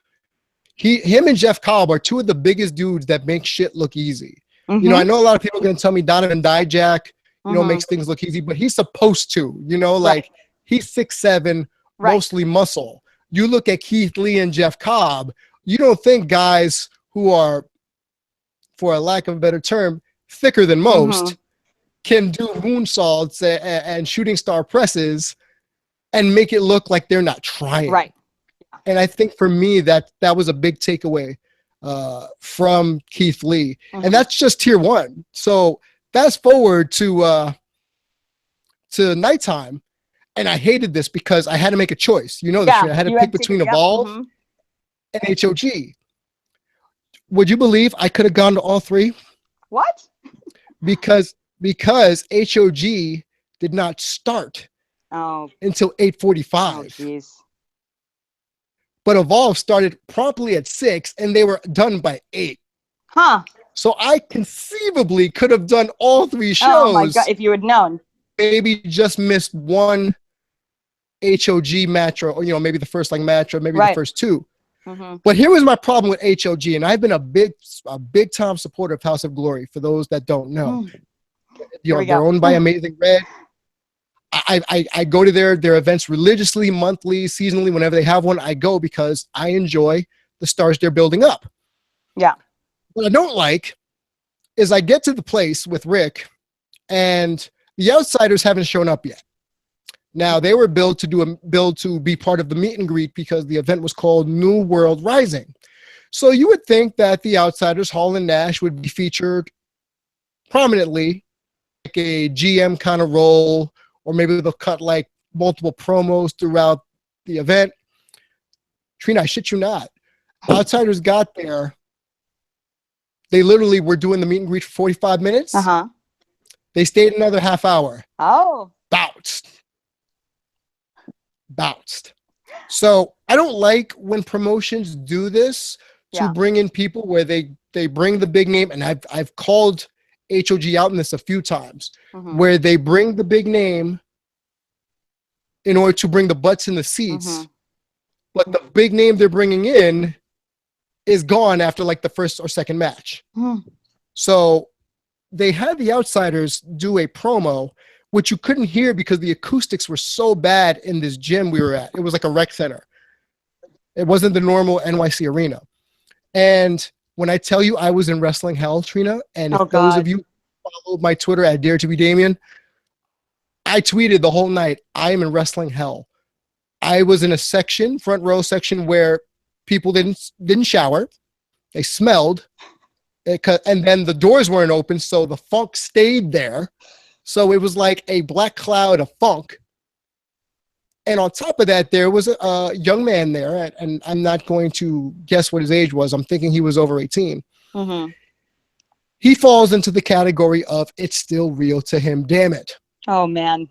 him and Jeff Cobb are two of the biggest dudes that make shit look easy. You know, I know a lot of people are going to tell me Donovan Dijak, you know, makes things look easy, but he's supposed to, you know, like he's 6'7", mostly muscle. You look at Keith Lee and Jeff Cobb, you don't think guys who are, for a lack of a better term, thicker than most can do moonsaults and shooting star presses and make it look like they're not trying. Right. And I think for me, that was a big takeaway from Keith Lee. And that's just tier 1. So fast forward to nighttime. And I hated this because I had to make a choice. You know this. I had to pick between Evolve and HOG. Would you believe I could have gone to all 3? What? Because HOG did not start until 8:45. Oh, jeez. But Evolve started promptly at 6, and they were done by 8. Huh. So I conceivably could have done all 3 shows. Oh my God! If you had known. Maybe just missed one HOG match, or you know, maybe the first like match, or maybe the first 2. But here was my problem with HOG, and I've been a big time supporter of House of Glory. For those that don't know, you know, they're owned by Amazing Red. I go to their events religiously, monthly, seasonally, whenever they have one. I go because I enjoy the stars they're building up. Yeah. What I don't like is I get to the place with Rick, and the outsiders haven't shown up yet. Now they were billed to be part of the meet and greet because the event was called New World Rising. So you would think that the outsiders, Hall and Nash, would be featured prominently, like a GM kind of role, or maybe they'll cut like multiple promos throughout the event. Trina, I shit you not. Outsiders got there. They literally were doing the meet and greet for 45 minutes. They stayed another half hour. Oh. Bounced. So I don't like when promotions do this to bring in people where they bring the big name, and I've called HOG out in this a few times, where they bring the big name in order to bring the butts in the seats, but the big name they're bringing in is gone after like the first or second match. So they had the outsiders do a promo, which you couldn't hear because the acoustics were so bad in this gym we were at. It was like a rec center. It wasn't the normal NYC arena. And when I tell you I was in wrestling hell, Trina, and if those of you followed my Twitter at Dare to be Damian, I tweeted the whole night, I am in wrestling hell. I was in a section, front row section, where people didn't shower. They smelled. And then the doors weren't open, so the funk stayed there. So it was like a black cloud of funk. And on top of that, there was a young man there, and I'm not going to guess what his age was. I'm thinking he was over 18. He falls into the category of it's still real to him, damn it. Oh, man.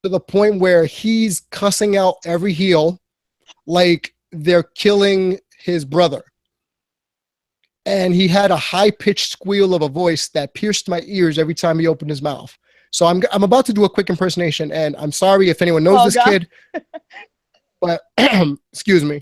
To the point where he's cussing out every heel like they're killing his brother. And he had a high-pitched squeal of a voice that pierced my ears every time he opened his mouth. So I'm about to do a quick impersonation, and I'm sorry if anyone knows this kid, but excuse me.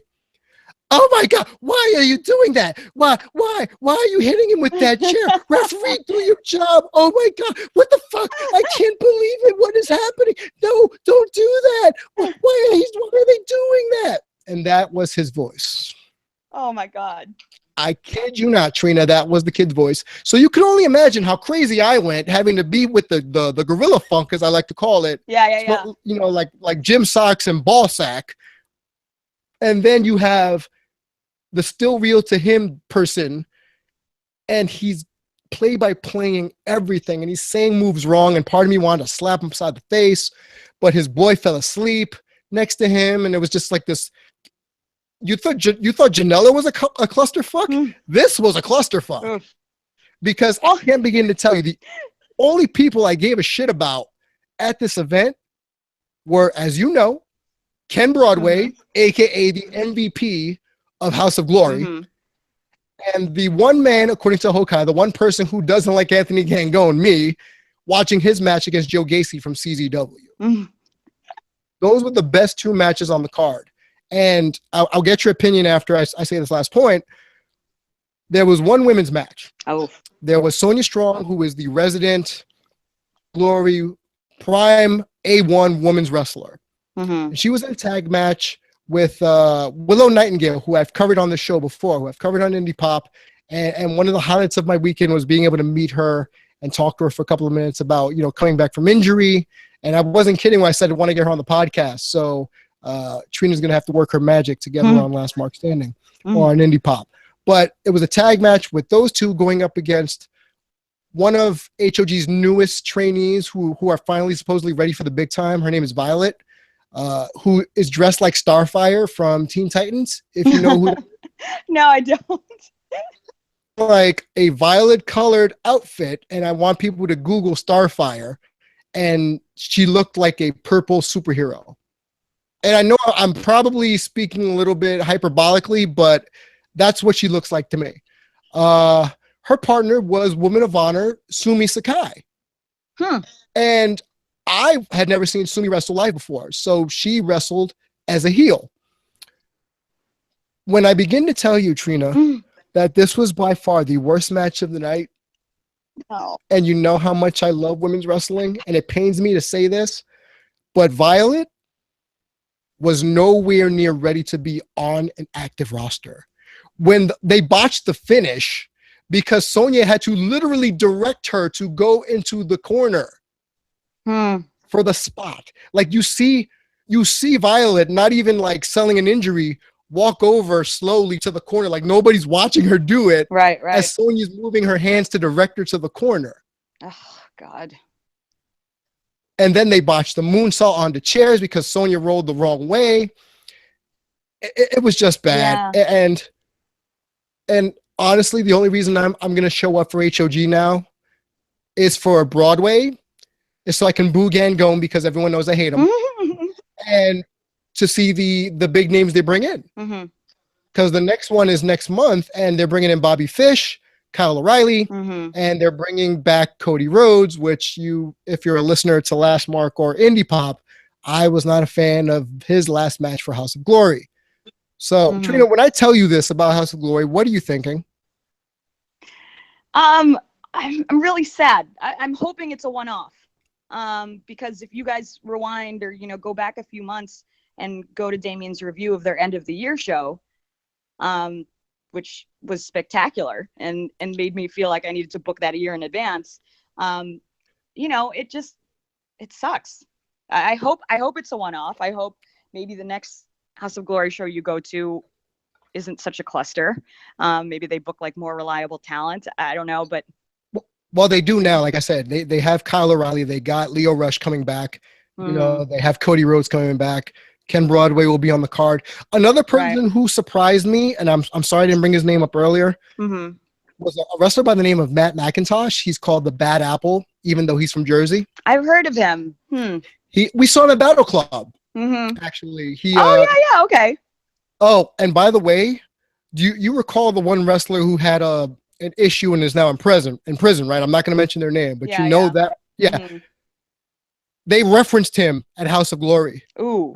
Oh my God, why are you doing that? Why are you hitting him with that chair? Referee, do your job. Oh my God, what the fuck? I can't believe it. What is happening? No, don't do that. Why are they doing that? And that was his voice. Oh my God. I kid you not, Trina, that was the kid's voice. So you can only imagine how crazy I went having to be with the gorilla funk, as I like to call it. Yeah. You know, like gym socks and ball sack. And then you have the still real to him person, and he's playing everything, and he's saying moves wrong, and part of me wanted to slap him beside the face, but his boy fell asleep next to him, and it was just like this. You thought Janela was a clusterfuck? This was a clusterfuck. Because I can't begin to tell you, the only people I gave a shit about at this event were, as you know, Ken Broadway, aka the MVP of House of Glory, and the one man, according to Hokai, the one person who doesn't like Anthony Gangone, me, watching his match against Joe Gacy from CZW. Those were the best 2 matches on the card. And I'll get your opinion after I say this last point. There was one women's match. There was Sonya Strong, who is the resident Glory prime A1 women's wrestler. And she was in a tag match with Willow Nightingale, who I've covered on the show before, who I've covered on Indie Pop. And one of the highlights of my weekend was being able to meet her and talk to her for a couple of minutes about, you know, coming back from injury. And I wasn't kidding when I said I want to get her on the podcast. So Trina's going to have to work her magic to get her on Last Mark Standing or on Indie Pop. But it was a tag match with those two going up against one of HOG's newest trainees who are finally supposedly ready for the big time. Her name is Violet, who is dressed like Starfire from Teen Titans, if you know who. No, I don't. Like a violet colored outfit, and I want people to Google Starfire, and she looked like a purple superhero. And I know I'm probably speaking a little bit hyperbolically, but that's what she looks like to me. Her partner was Woman of Honor Sumi Sakai. And I had never seen Sumi wrestle live before, so she wrestled as a heel. When I begin to tell you, Trina, that this was by far the worst match of the night, and you know how much I love women's wrestling, and it pains me to say this, but Violet was nowhere near ready to be on an active roster. When they botched the finish, because Sonya had to literally direct her to go into the corner for the spot. Like you see Violet not even like selling an injury, walk over slowly to the corner, like nobody's watching her do it. Right. As Sonya's moving her hands to direct her to the corner. Oh, God. And then they botched the moonsault onto chairs because Sonya rolled the wrong way. It was just bad. Yeah. And honestly, the only reason I'm going to show up for HOG now is for Broadway, is so I can boo Gangone because everyone knows I hate him. And to see the big names they bring in. Because the next one is next month, and they're bringing in Bobby Fish, Kyle O'Reilly, and they're bringing back Cody Rhodes, which if you're a listener to Last Mark or Indie Pop, I was not a fan of his last match for House of Glory. So, Trina, when I tell you this about House of Glory, what are you thinking? I'm really sad. I'm hoping it's a one-off. Because if you guys rewind or, go back a few months and go to Damian's review of their end of the year show, which was spectacular and made me feel like I needed to book that a year in advance. It sucks. I hope it's a one-off. I hope maybe the next House of Glory show you go to isn't such a cluster. Maybe they book like more reliable talent. I don't know, but. Well, they do now. Like I said, they have Kyle O'Reilly. They got Leo Rush coming back. They have Cody Rhodes coming back. Ken Broadway will be on the card. Another person who surprised me, and I'm sorry I didn't bring his name up earlier, was a wrestler by the name of Matt McIntosh. He's called the Bad Apple, even though he's from Jersey. I've heard of him. We saw him at Battle Club. Actually, okay. Oh, and by the way, do you recall the one wrestler who had an issue and is now in prison, right? I'm not going to mention their name, but that. Yeah. They referenced him at House of Glory. Ooh.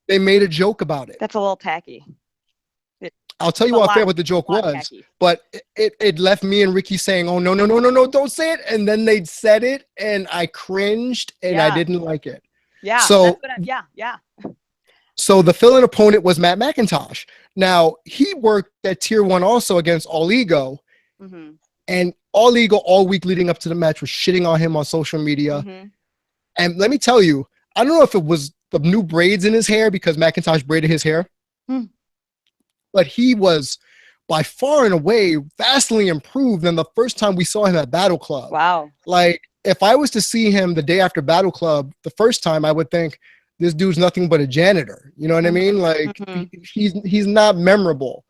They made a joke about it. That's a little tacky. I'll tell you off air what the joke was, tacky. But it left me and Ricky saying, oh, no, don't say it. And then they said it, and I cringed, and I didn't like it. Yeah. So, yeah. So the fill-in opponent was Matt McIntosh. Now, he worked at Tier 1 also against All Ego. And All Ego all week leading up to the match was shitting on him on social media. And let me tell you, I don't know if it was the new braids in his hair because McIntosh braided his hair. But he was by far and away vastly improved than the first time we saw him at Battle Club. Wow. Like, if I was to see him the day after Battle Club the first time, I would think, this dude's nothing but a janitor. You know what I mean? Like, he's not memorable.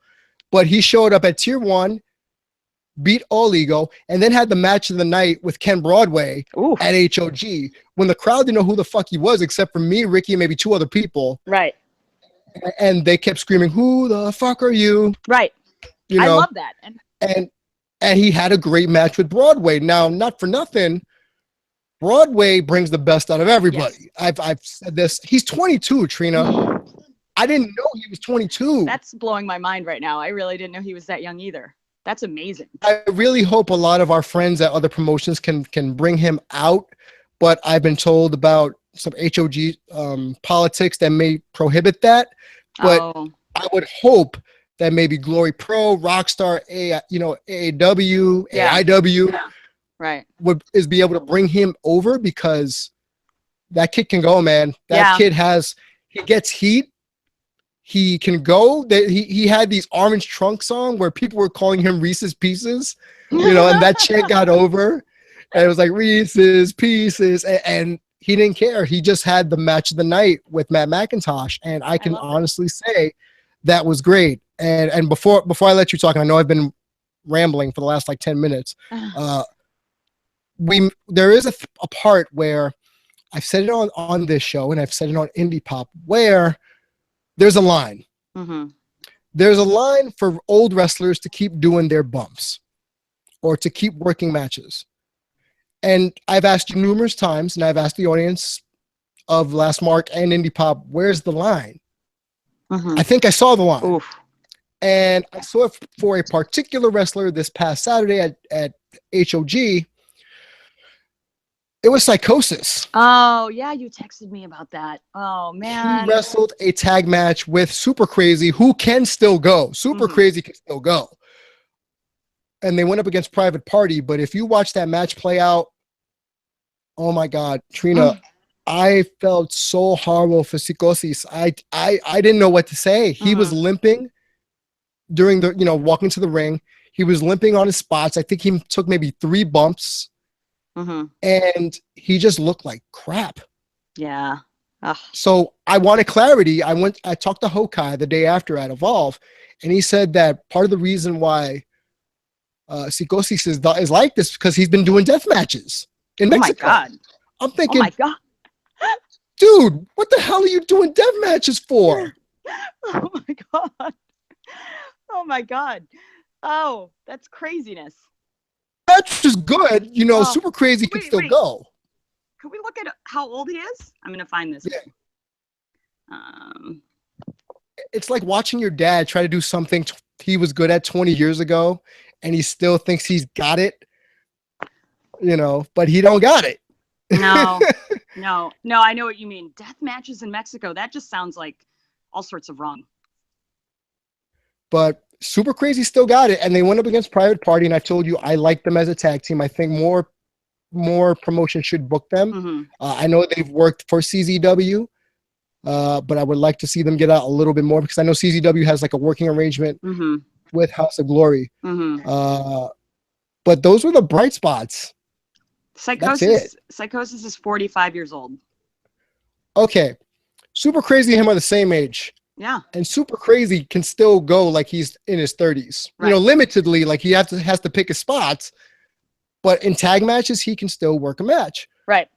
But he showed up at Tier 1. beat All Ego, and then had the match of the night with Ken Broadway Ooh. at HOG when the crowd didn't know who the fuck he was except for me, Ricky, and maybe 2 other people. Right. And they kept screaming, "Who the fuck are you?" Right. You know, I love that. And he had a great match with Broadway. Now, not for nothing, Broadway brings the best out of everybody. Yes. I've said this. He's 22, Trina. I didn't know he was 22. That's blowing my mind right now. I really didn't know he was that young either. That's amazing. I really hope a lot of our friends at other promotions can bring him out, but I've been told about some HOG politics that may prohibit that. But I would hope that maybe Glory Pro, Rockstar, AAW, AIW, right, is be able to bring him over, because that kid can go, man. That kid he gets heat. He can go. He had these orange trunks on where people were calling him Reese's Pieces, and that chant got over. And it was like Reese's Pieces. And he didn't care. He just had the match of the night with Matt McIntosh. And I can honestly say that was great. And before I let you talk, and I know I've been rambling for the last like 10 minutes, there is a part where I've said it on this show and I've said it on Indie Pop where there's a line. Mm-hmm. There's a line for old wrestlers to keep doing their bumps or to keep working matches. And I've asked you numerous times, and I've asked the audience of Last Mark and Indie Pop, where's the line? Mm-hmm. I think I saw the line. Oof. And I saw it for a particular wrestler this past Saturday at HOG. It was Psychosis. Oh, yeah, you texted me about that. Oh, man. He wrestled a tag match with Super Crazy, who can still go. Super Crazy can still go. And they went up against Private Party. But if you watch that match play out, oh, my God, Trina, I felt so horrible for Psychosis. I didn't know what to say. He was limping during the, walking to the ring. He was limping on his spots. I think he took maybe 3 bumps. And he just looked like crap. Yeah. Ugh. So I wanted clarity. I talked to Hokai the day after at Evolve, and he said that part of the reason why Psychosis is like this because he's been doing death matches in Mexico. Oh my God. I'm thinking, oh my God. Dude, what the hell are you doing death matches for? Oh my God. Oh my God. Oh, that's craziness. That's just good. Super Crazy can still go. Can we look at how old he is? I'm going to find this. Yeah. It's like watching your dad try to do something he was good at 20 years ago, and he still thinks he's got it, but he don't got it. No, I know what you mean. Death matches in Mexico. That just sounds like all sorts of wrong. But Super Crazy still got it, and they went up against Private Party, and I told you I like them as a tag team. I think more promotions should book them. I know they've worked for CZW, but I would like to see them get out a little bit more because I know CZW has like a working arrangement with House of Glory. But those were the bright spots. Psychosis is 45 years old. Okay. Super Crazy and him are the same age. Yeah. And Super Crazy can still go like he's in his 30s. Right. Limitedly, like he has to pick his spots. But in tag matches, he can still work a match. Right.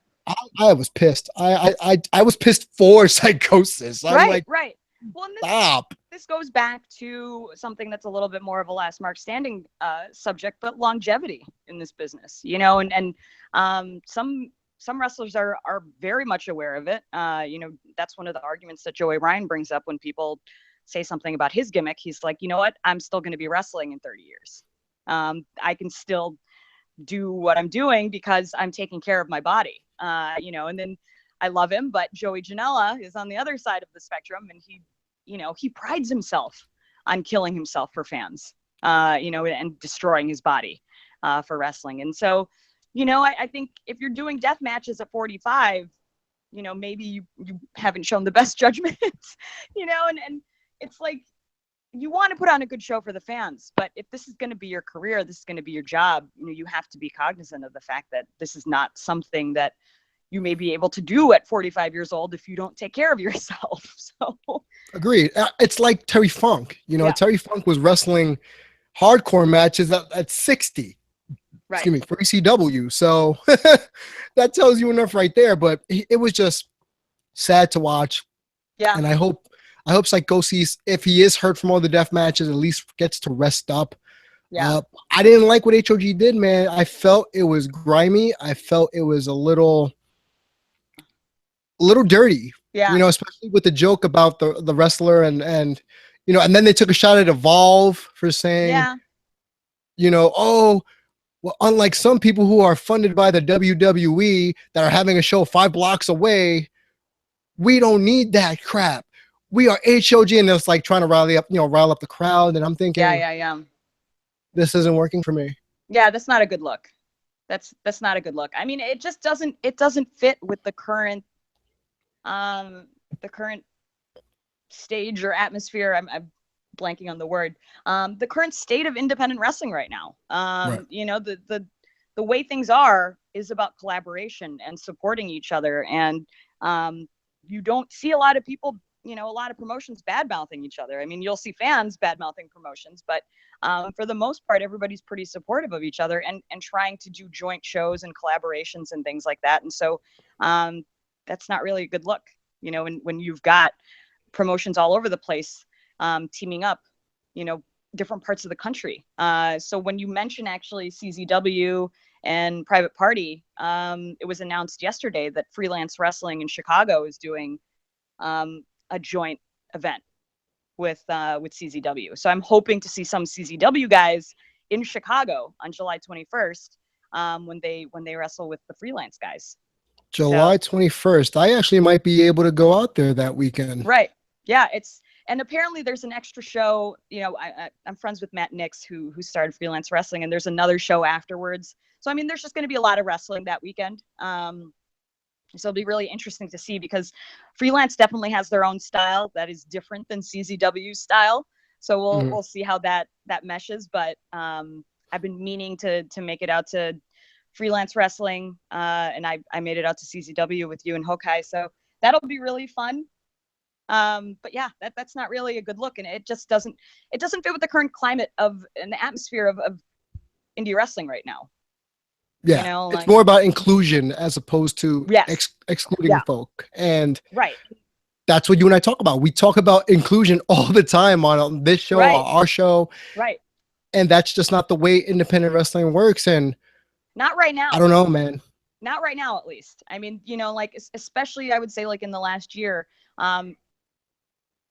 I was pissed. I was pissed for Psychosis. I'm right. Well, stop. This goes back to something that's a little bit more of a Last Mark Standing subject, but longevity in this business, and some wrestlers are very much aware of it. That's one of the arguments that Joey Ryan brings up when people say something about his gimmick. He's like, you know what? I'm still going to be wrestling in 30 years. I can still do what I'm doing because I'm taking care of my body, and then I love him, but Joey Janela is on the other side of the spectrum, and he prides himself on killing himself for fans, and destroying his body for wrestling. And so, I think if you're doing death matches at 45, maybe you haven't shown the best judgment, and it's like, you want to put on a good show for the fans, but if this is going to be your career, this is going to be your job, you have to be cognizant of the fact that this is not something that you may be able to do at 45 years old if you don't take care of yourself. So agreed. It's like Terry Funk. Terry Funk was wrestling hardcore matches at 60. Right. Excuse me, for ECW. So that tells you enough right there. But it was just sad to watch. Yeah. And I hope Psychosis, if he is hurt from all the death matches, at least gets to rest up. Yeah. I didn't like what HOG did, man. I felt it was grimy. I felt it was a little dirty. Yeah. You know, especially with the joke about the wrestler and you know, and then they took a shot at Evolve for saying, Yeah. you know, oh, well, unlike some people who are funded by the WWE that are having a show 5 blocks away, we don't need that crap. We are HOG, and it's like trying to rile up the crowd. And I'm thinking, Yeah. this isn't working for me. Yeah, that's not a good look. That's not a good look. I mean, it just doesn't fit with the current stage or atmosphere. I'm blanking on the word. The current state of independent wrestling right now. Right. You know, the way things are is about collaboration and supporting each other. And you don't see a lot of people, you know, a lot of promotions bad mouthing each other. I mean, you'll see fans bad mouthing promotions, but for the most part, everybody's pretty supportive of each other and trying to do joint shows and collaborations and things like that. And so that's not really a good look, you know, when you've got promotions all over the place teaming up, you know, different parts of the country. So when you mention actually CZW and Private Party, it was announced yesterday that Freelance Wrestling in Chicago is doing a joint event with CZW. So I'm hoping to see some CZW guys in Chicago on July 21st when they wrestle with the Freelance guys. July 21st. I actually might be able to go out there that weekend. Right. Yeah. And apparently there's an extra show. You know, I'm friends with Matt Nix, who started Freelance Wrestling, and there's another show afterwards. So I mean, there's just going to be a lot of wrestling that weekend. So it'll be really interesting to see, because Freelance definitely has their own style that is different than CZW's style. So we'll see how that meshes. But I've been meaning to make it out to Freelance Wrestling, and I made it out to CZW with you and Hokai. So that'll be really fun. But yeah, that's not really a good look, and it just doesn't fit with the current climate and the atmosphere of indie wrestling right now. Yeah, you know, it's more about inclusion as opposed to excluding folk. And right, that's what you and I talk about. We talk about inclusion all the time on this show, our show. Right. And that's just not the way independent wrestling works. And not right now. I don't know, man. Not right now, at least. I mean, you know, like, especially I would say like in the last year,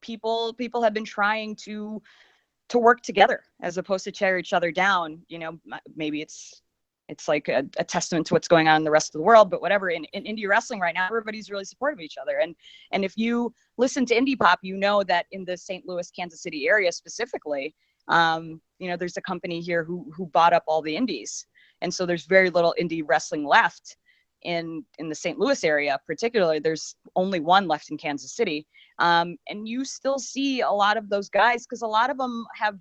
people have been trying to work together as opposed to tear each other down. You know, maybe it's like a testament to what's going on in the rest of the world, but whatever. In indie wrestling right now, everybody's really supportive of each other. And if you listen to indie pop, you know that in the St. Louis, Kansas City area specifically, you know, there's a company here who bought up all the indies. And so there's very little indie wrestling left in the St. Louis area, particularly. There's only one left in Kansas City. And you still see a lot of those guys, because a lot of them have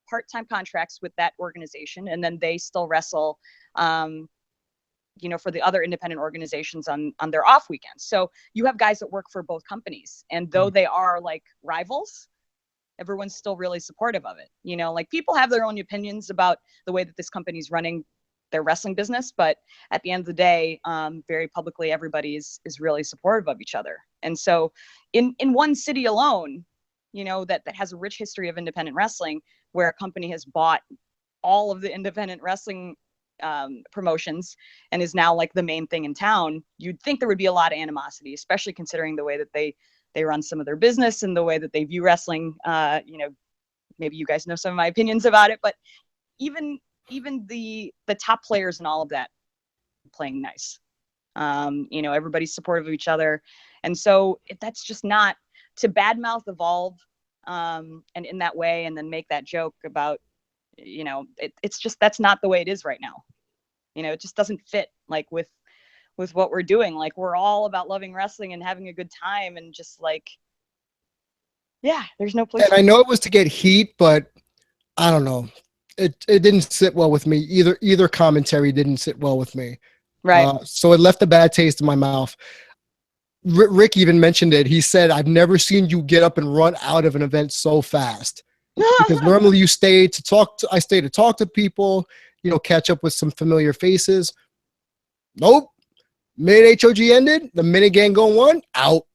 part-time contracts with that organization, and then they still wrestle, you know, for the other independent organizations on their off weekends. So you have guys that work for both companies, and though they are like rivals, everyone's still really supportive of it. You know, like, people have their own opinions about the way that this company's running their wrestling business, but at the end of the day, very publicly, everybody is really supportive of each other. And so in one city alone, you know, that has a rich history of independent wrestling, where a company has bought all of the independent wrestling promotions and is now like the main thing in town, you'd think there would be a lot of animosity, especially considering the way that they run some of their business and the way that they view wrestling. You know, maybe you guys know some of my opinions about it, but even the top players and all of that playing nice. You know, everybody's supportive of each other. And so that's just not to badmouth Evolve and in that way, and then make that joke about, you know, it's just, that's not the way it is right now. You know, it just doesn't fit like with what we're doing. Like, we're all about loving wrestling and having a good time, and just like, yeah, there's no place. And I know it was to get heat, but I don't know. It didn't sit well with me. Either commentary didn't sit well with me. Right. So it left a bad taste in my mouth. Rick even mentioned it. He said, "I've never seen you get up and run out of an event so fast." because normally you stay to talk to, I stay to talk to people, you know, catch up with some familiar faces. Nope. Minute HOG ended, the minute gang go one, out.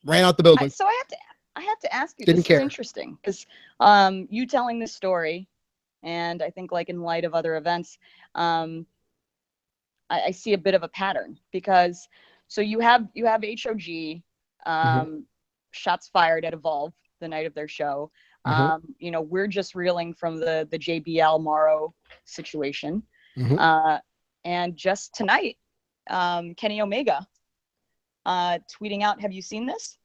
Ran out the building. So I have to ask you, Didn't this care. is interesting because you telling this story, and I think like in light of other events, I see a bit of a pattern because so you have HOG shots fired at Evolve the night of their show. You know, we're just reeling from the JBL Morrow situation. And just tonight, Kenny Omega tweeting out, have you seen this?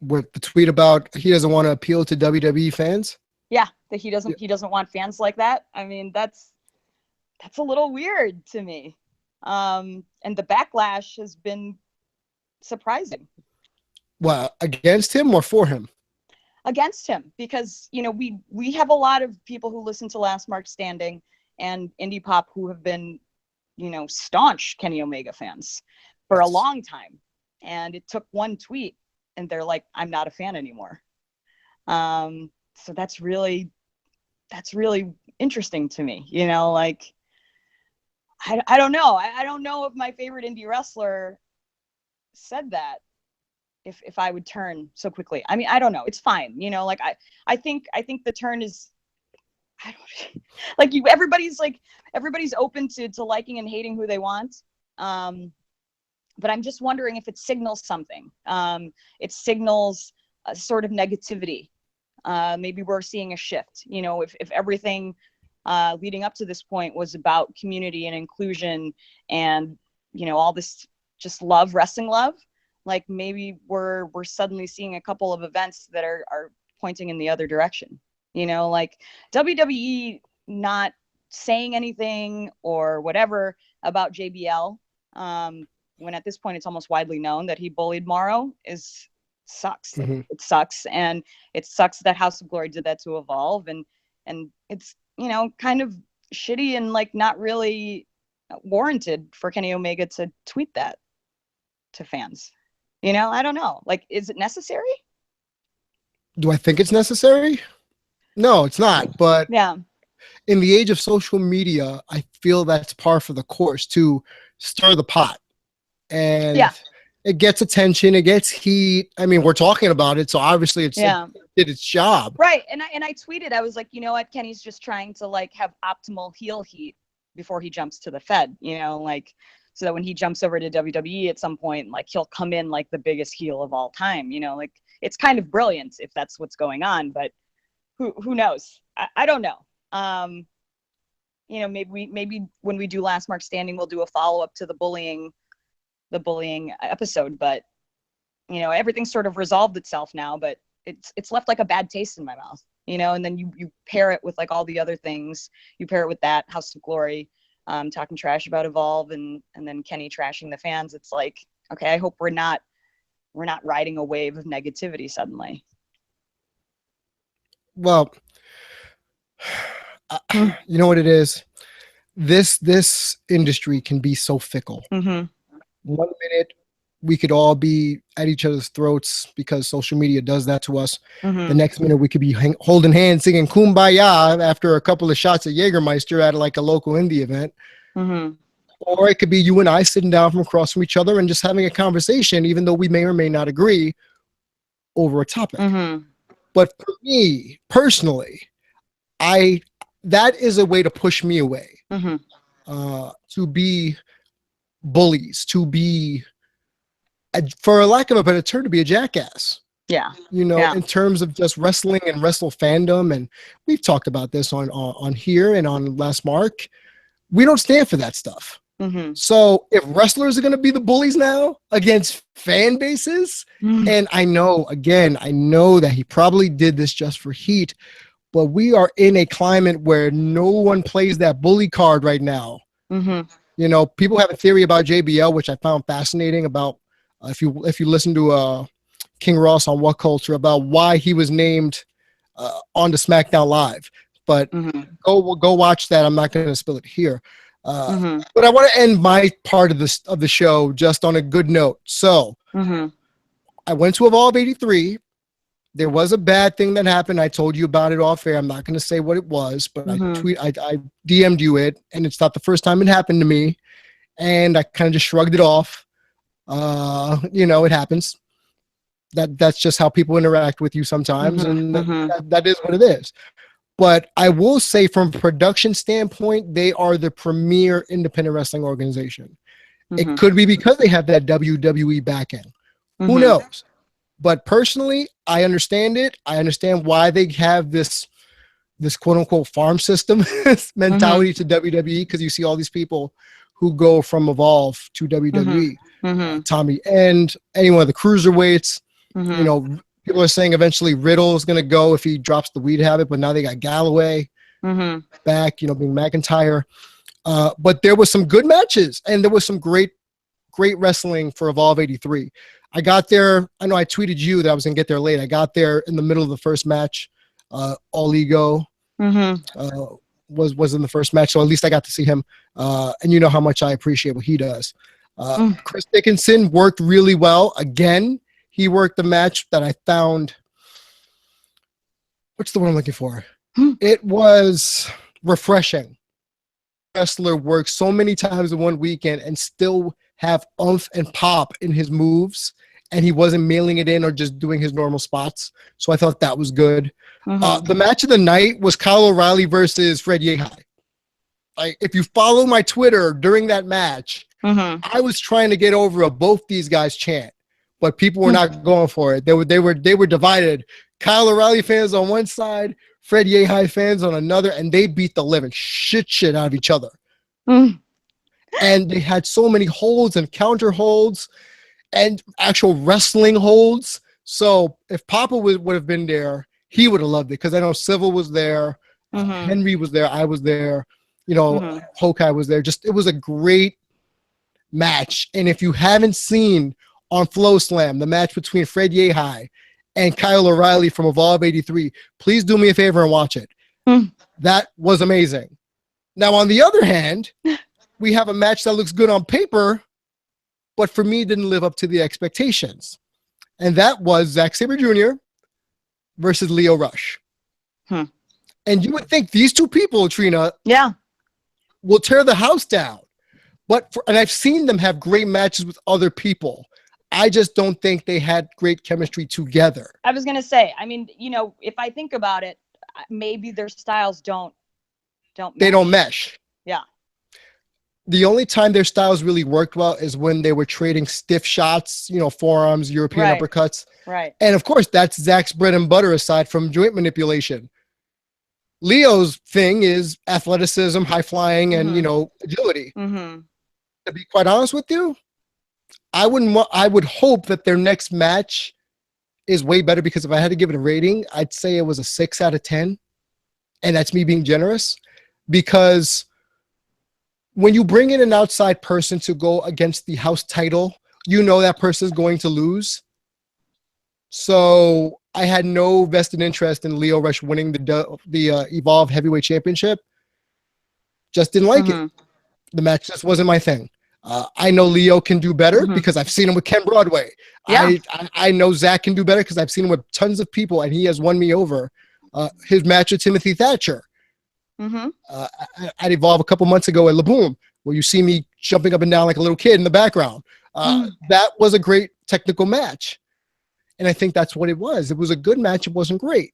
With the tweet about he doesn't want to appeal to WWE fans. Yeah, that he doesn't want fans like that. I mean, that's a little weird to me. And the backlash has been surprising. Well, against him or for him? Against him, because you know we have a lot of people who listen to Last Mark Standing and Indie Pop who have been, you know, staunch Kenny Omega fans for a long time, and it took one tweet and they're like, I'm not a fan anymore. So that's really interesting to me, you know, like I don't know. I don't know if my favorite indie wrestler said that, if I would turn so quickly. I mean, I don't know. It's fine. You know, like I think the turn is, I don't like you. Everybody's open to liking and hating who they want. But I'm just wondering if it signals something. It signals a sort of negativity. Maybe we're seeing a shift, you know, if everything leading up to this point was about community and inclusion and, you know, all this just love, wrestling love, like maybe we're suddenly seeing a couple of events that are pointing in the other direction, you know, like WWE not saying anything or whatever about JBL, when at this point it's almost widely known that he bullied Morrow sucks. It sucks. And it sucks that House of Glory did that to Evolve. And it's, you know, kind of shitty and like not really warranted for Kenny Omega to tweet that to fans. You know, I don't know. Like, is it necessary? Do I think it's necessary? No, it's not. But yeah, in the age of social media, I feel that's par for the course to stir the pot. And it gets attention, it gets heat. I mean, we're talking about it, so obviously it did its job. Right. And I tweeted, I was like, you know what, Kenny's just trying to like have optimal heel heat before he jumps to the Fed, you know, like so that when he jumps over to WWE at some point, like he'll come in like the biggest heel of all time, you know, like it's kind of brilliant if that's what's going on, but who knows? I don't know. You know, maybe when we do Last Mark Standing, we'll do a follow-up to the bullying episode, but you know, everything's sort of resolved itself now, but it's left like a bad taste in my mouth, you know, and then you pair it with like all the other things, you pair it with that House of Glory, talking trash about Evolve and then Kenny trashing the fans. It's like, okay, I hope we're not riding a wave of negativity suddenly. Well, you know what it is? This industry can be so fickle. 1 minute we could all be at each other's throats because social media does that to us. The next minute we could be holding hands singing Kumbaya after a couple of shots of Jägermeister at like a local indie event. Or it could be you and I sitting down from across from each other and just having a conversation, even though we may or may not agree over a topic. But for me personally, that is a way to push me away, to be bullies, to be, for lack of a better term, to be a jackass. Yeah. You know, in terms of just wrestling and wrestle fandom. And we've talked about this on here and on Last Mark. We don't stand for that stuff. So if wrestlers are going to be the bullies now against fan bases, and I know that he probably did this just for heat, but we are in a climate where no one plays that bully card right now. You know, people have a theory about JBL, which I found fascinating about, if you listen to King Ross on What Culture, about why he was named on the SmackDown Live. But go watch that. I'm not going to spill it here. But I want to end my part of the show just on a good note. So I went to Evolve 83. There was a bad thing that happened. I told you about it off air. I'm not going to say what it was, but Mm-hmm. I DM'd you it, and it's not the first time it happened to me. And I kind of just shrugged it off. It happens. That's just how people interact with you sometimes, Mm-hmm. and Mm-hmm. that is what it is. But I will say, from a production standpoint, they are the premier independent wrestling organization. It Mm-hmm. could be because they have that WWE backing. Who Mm-hmm. knows? But personally, I understand it. I understand why they have this quote unquote farm system mentality to WWE, because you see all these people who go from Evolve to Mm-hmm. WWE. Mm-hmm. Tommy End, any one of the cruiserweights. You Mm-hmm. know, people are saying eventually Riddle is going to go if he drops the weed habit, but now they got Galloway Mm-hmm. back, being McIntyre. But there was some good matches, and there was some great wrestling for Evolve 83. I got there. I know I tweeted you that I was going to get there late. I got there in the middle of the first match. All Ego Mm-hmm. was in the first match, so at least I got to see him. And you know how much I appreciate what he does. Chris Dickinson worked really well. Again, he worked the match that I found. What's the word I'm looking for? It was refreshing. Wrestler works so many times in one weekend and still have oomph and pop in his moves, and he wasn't mailing it in or just doing his normal spots. So I thought that was good. Mm-hmm. The match of the night was Kyle O'Reilly versus Fred Yehi. Like, if you follow my Twitter during that match, Mm-hmm. I was trying to get over a both these guys chant, but people were not going for it. They were divided. Kyle O'Reilly fans on one side, Fred Yehi fans on another, and they beat the living shit out of each other. Mm-hmm. And they had so many holds and counter holds and actual wrestling holds. So if Papa would have been there, he would have loved it, because I know Civil was there, Mm-hmm. Henry was there, I was there, Mm-hmm. Hokai was there. Just, it was a great match. And if you haven't seen on Flow Slam the match between Fred Yehi and Kyle O'Reilly from Evolve 83, please do me a favor and watch it. Mm. That was amazing. Now, on the other hand, we have a match that looks good on paper, but for me didn't live up to the expectations. And that was Zack Sabre Jr. versus Lio Rush. And you would think these two people, Trina, Yeah. will tear the house down. And I've seen them have great matches with other people. I just don't think they had great chemistry together. I was gonna say, I mean, if I think about it, maybe their styles don't They mesh. don't mesh. Yeah. The only time their styles really worked well is when they were trading stiff shots, forearms, European Right. uppercuts. Right. And of course, that's Zach's bread and butter, aside from joint manipulation. Leo's thing is athleticism, high flying, and agility. Mm-hmm. To be quite honest with you, I would hope that their next match is way better, because if I had to give it a rating, I'd say it was a 6 out of 10. And that's me being generous, because when you bring in an outside person to go against the house title, that person is going to lose. So I had no vested interest in Lio Rush winning the Evolve Heavyweight Championship. Just didn't like it. The match just wasn't my thing. I know Leo can do better because I've seen him with Ken Broadway. Yeah. I know Zach can do better because I've seen him with tons of people, and he has won me over. His match with Timothy Thatcher at Evolve a couple months ago at La Boom, where you see me jumping up and down like a little kid in the background. That was a great technical match. And I think that's what it was. It was a good match. It wasn't great.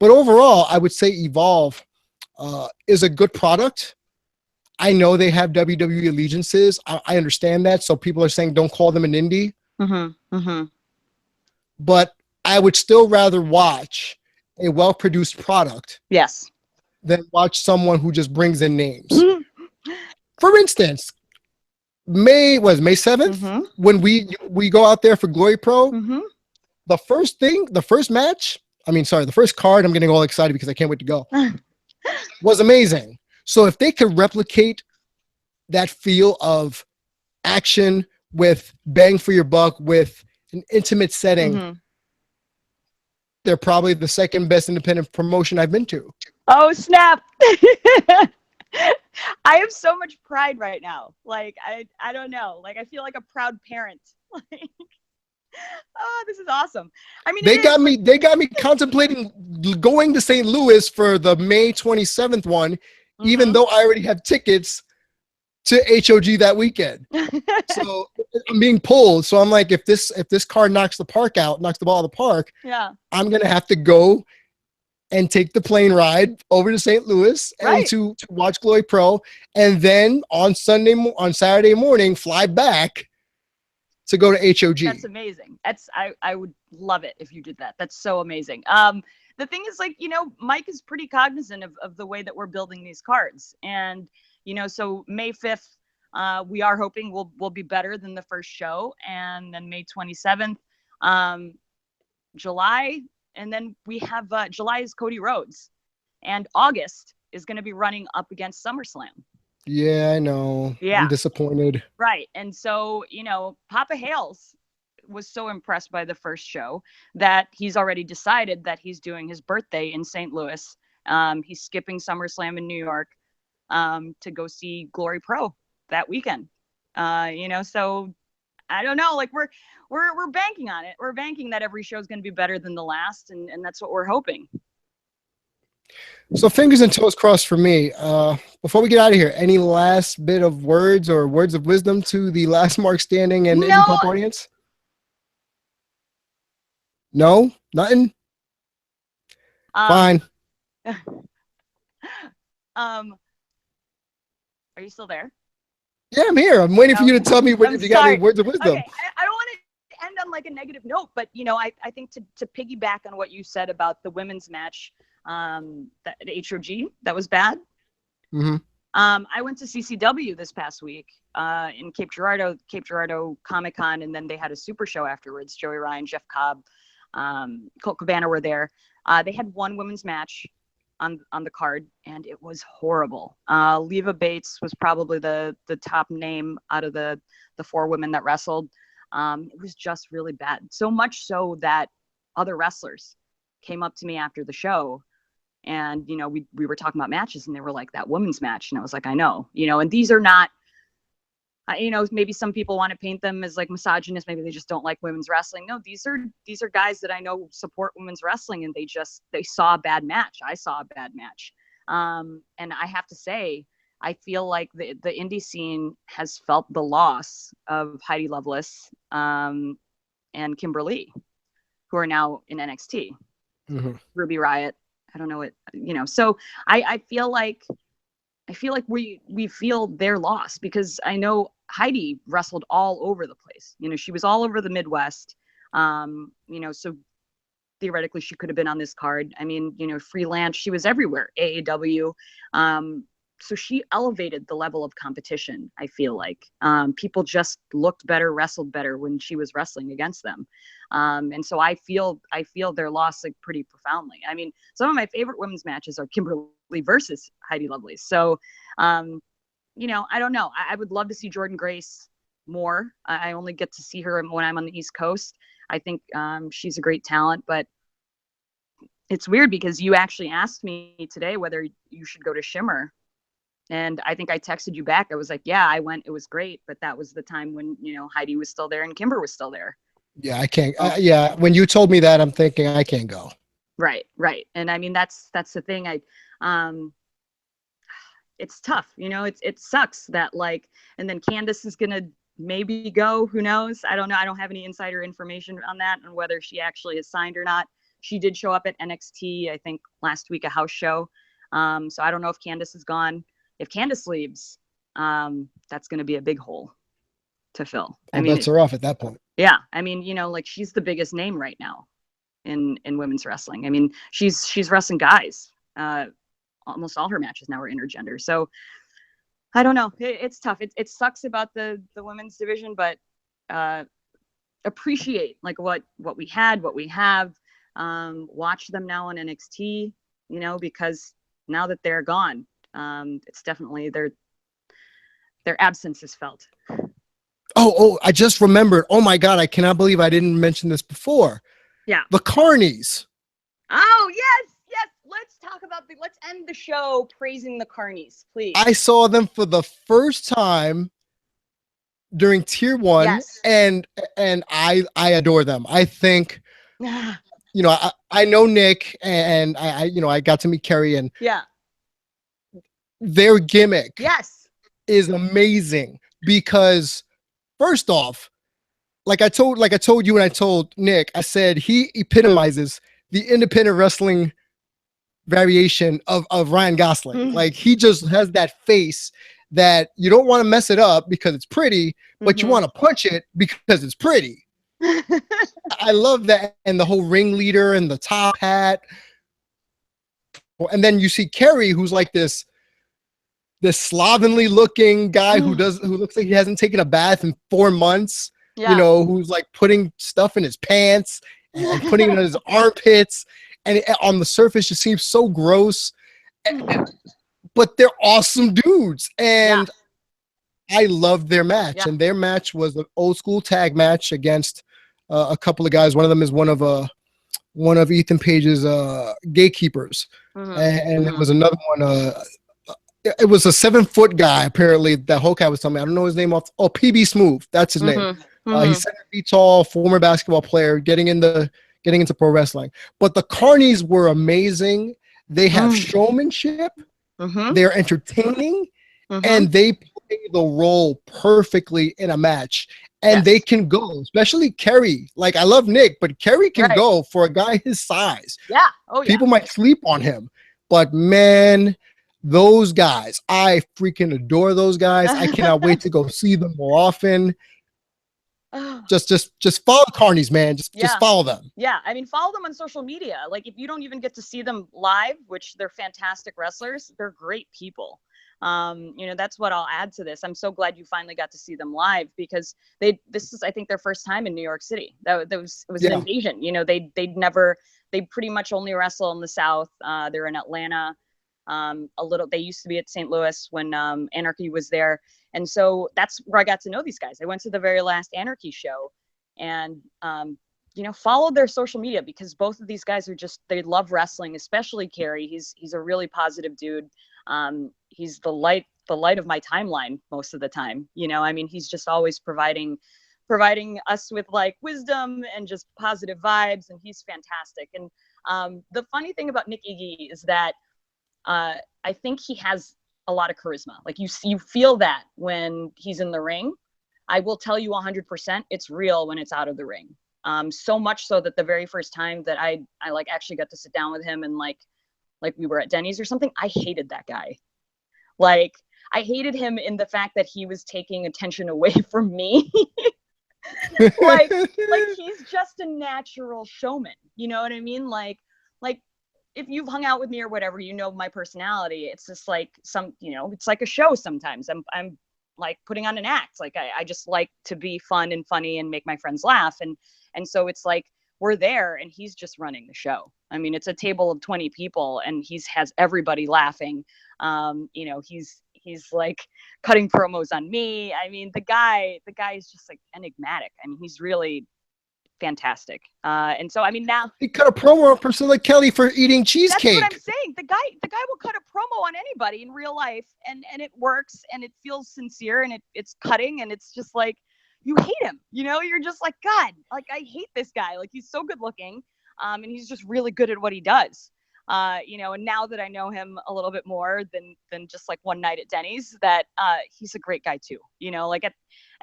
But overall, I would say Evolve is a good product. I know they have WWE allegiances. I understand that. So people are saying don't call them an indie. But I would still rather watch a well-produced product Yes. than watch someone who just brings in names. For instance, May 7th, when we go out there for Glory Pro, the first card, I'm getting all excited because I can't wait to go, was amazing. So if they could replicate that feel of action with bang for your buck, with an intimate setting, they're probably the second best independent promotion I've been to. Oh, snap. I have so much pride right now. Like, I don't know. Like, I feel like a proud parent. Oh, this is awesome. I mean, They got me. They got me contemplating going to St. Louis for the May 27th one, even though I already have tickets to HOG that weekend. So I'm being pulled. So I'm like, if this car knocks the ball out of the park, yeah, I'm gonna have to go and take the plane ride over to St. Louis and right. to watch Glory Pro, and then on Saturday morning fly back to go to HOG. That's amazing. I would love it if you did that. That's so amazing. The thing is, like, Mike is pretty cognizant of the way that we're building these cards. And, so May 5th, we are hoping will be better than the first show. And then May 27th, July. And then we have July is Cody Rhodes. And August is going to be running up against SummerSlam. Yeah, I know. Yeah. I'm disappointed. Right. And so, Papa Hales was so impressed by the first show that he's already decided that he's doing his birthday in St. Louis. He's skipping SummerSlam in New York to go see Glory Pro that weekend. So I don't know, like we're banking on it. We're banking that every show is going to be better than the last. And that's what we're hoping. So fingers and toes crossed for me. Before we get out of here, any last bit of words or words of wisdom to the last mark standing and Indie Pop audience? No, nothing. Fine. Are you still there? Yeah, I'm here. I'm waiting for you to tell me if you got any words of wisdom. Okay, I don't want to end on like a negative note, but I think to piggyback on what you said about the women's match, that at HOG that was bad. Mm-hmm. I went to CCW this past week in Cape Girardeau Comic-Con, and then they had a super show afterwards. Joey Ryan, Jeff Cobb, Colt Cabana were there. They had one women's match on the card, and it was horrible. Leva Bates was probably the top name out of the four women that wrestled. It was just really bad. So much so that other wrestlers came up to me after the show, and we were talking about matches, and they were like, that women's match, and I was like, I know, and these are not, maybe some people want to paint them as like misogynist. Maybe they just don't like women's wrestling. No, these are guys that I know support women's wrestling, and they saw a bad match. I saw a bad match. And I have to say, I feel like the indie scene has felt the loss of Heidi Lovelace and Kimberly, who are now in NXT. Mm-hmm. Ruby Riott. I don't know what, so I feel like we feel their loss, because I know Heidi wrestled all over the place. She was all over the Midwest. So theoretically she could have been on this card. I mean, freelance, she was everywhere, AAW. So she elevated the level of competition. I feel like people just looked better, wrestled better when she was wrestling against them. And so I feel their loss like pretty profoundly. I mean, some of my favorite women's matches are Kimberly versus Heidi Lovelace. So, I don't know. I would love to see Jordynne Grace more. I only get to see her when I'm on the East Coast. I think she's a great talent, but it's weird because you actually asked me today whether you should go to Shimmer. And I think I texted you back. I was like, yeah, I went. It was great. But that was the time when, Heidi was still there and Kimber was still there. Yeah, I can't. Yeah. When you told me that, I'm thinking I can't go. Right. And I mean, that's the thing. It's tough, it sucks that and then Candace is going to maybe go, who knows? I don't know. I don't have any insider information on that, on whether she actually is signed or not. She did show up at NXT, I think last week, a house show. So I don't know if Candace is gone. If Candace leaves, that's going to be a big hole to fill. I mean, bets are off at that point. Yeah. I mean, she's the biggest name right now in women's wrestling. I mean, she's wrestling guys. Almost all her matches now are intergender. So I don't know. It's tough. It sucks about the women's division, but appreciate what we had, what we have. Watch them now on NXT, because now that they're gone, it's definitely their absence is felt. Oh, I just remembered. Oh my God, I cannot believe I didn't mention this before. Yeah. The Carnies. Oh, yes. Let's end the show praising the Carnies, please. I saw them for the first time during tier one, Yes. and I adore them. I think, you know, I know Nick, and I you know, I got to meet Kerry, and Yeah. their gimmick Yes. is amazing because first off, like I told you and I told Nick, I said he epitomizes the independent wrestling variation of Ryan Gosling. Like he just has that face that you don't want to mess it up because it's pretty, but you want to punch it because it's pretty. I love that, and the whole ringleader and the top hat. And then you see Kerry, who's like this slovenly looking guy who looks like he hasn't taken a bath in 4 months. Yeah. You know, who's like putting stuff in his pants and putting it in his armpits, and on the surface just seems so gross. But they're awesome dudes, and I loved their match. And their match was an old school tag match against a couple of guys. One of them is one of Ethan Page's gatekeepers, and it was another one. It was a 7-foot guy, apparently, that Hulk was telling me. I don't know his name off. Oh, PB Smooth. That's his name. He's 7 feet tall, former basketball player, getting into pro wrestling. But the Carnies were amazing. They have showmanship. They're entertaining, and they play the role perfectly in a match. And they can go, especially Kerry. Like, I love Nick, but Kerry can go for a guy his size. Yeah. Oh, yeah. People might sleep on him, but man, those guys, I freaking adore those guys. I cannot wait to go see them more often. Just follow Carnies, man. Just follow them. Yeah, I mean, follow them on social media. Like, if you don't even get to see them live, which they're fantastic wrestlers, they're great people. You know, that's what I'll add to this. I'm so glad you finally got to see them live, because this is, I think, their first time in New York City. It was an invasion. You know, they pretty much only wrestle in the South. They're in Atlanta. They used to be at St. Louis when Anarchy was there. And so that's where I got to know these guys. I went to the very last Anarchy show, and, you know, followed their social media, because both of these guys they love wrestling, especially Kerry. He's a really positive dude. He's the light of my timeline most of the time. You know, I mean, he's just always providing us with like wisdom and just positive vibes, and he's fantastic. And the funny thing about Nick Iggy is that I think he has a lot of charisma. Like you feel that when he's in the ring. I will tell you 100%, it's real when it's out of the ring. So much so that the very first time that I like actually got to sit down with him, and like we were at Denny's or something, I hated that guy. Like, I hated him in the fact that he was taking attention away from me. like he's just a natural showman. You know what I mean? Like if you've hung out with me or whatever, you know my personality. It's just like it's like a show sometimes. I'm like putting on an act. Like I just like to be fun and funny and make my friends laugh. And so it's like we're there and he's just running the show. I mean, it's a table of 20 people and has everybody laughing. You know, he's like cutting promos on me. I mean, the guy is just like enigmatic. I mean, he's really fantastic. And so, I mean, now he cut a promo on Priscilla Kelly for eating cheesecake. That's what I'm saying. The guy will cut a promo on anybody in real life, and it works, and it feels sincere, and it's cutting, and it's just like, you hate him, you know, you're just like, God, like, I hate this guy. Like, he's so good looking. And he's just really good at what he does. You know, and now that I know him a little bit more than just like one night at Denny's, that he's a great guy too. You know, like at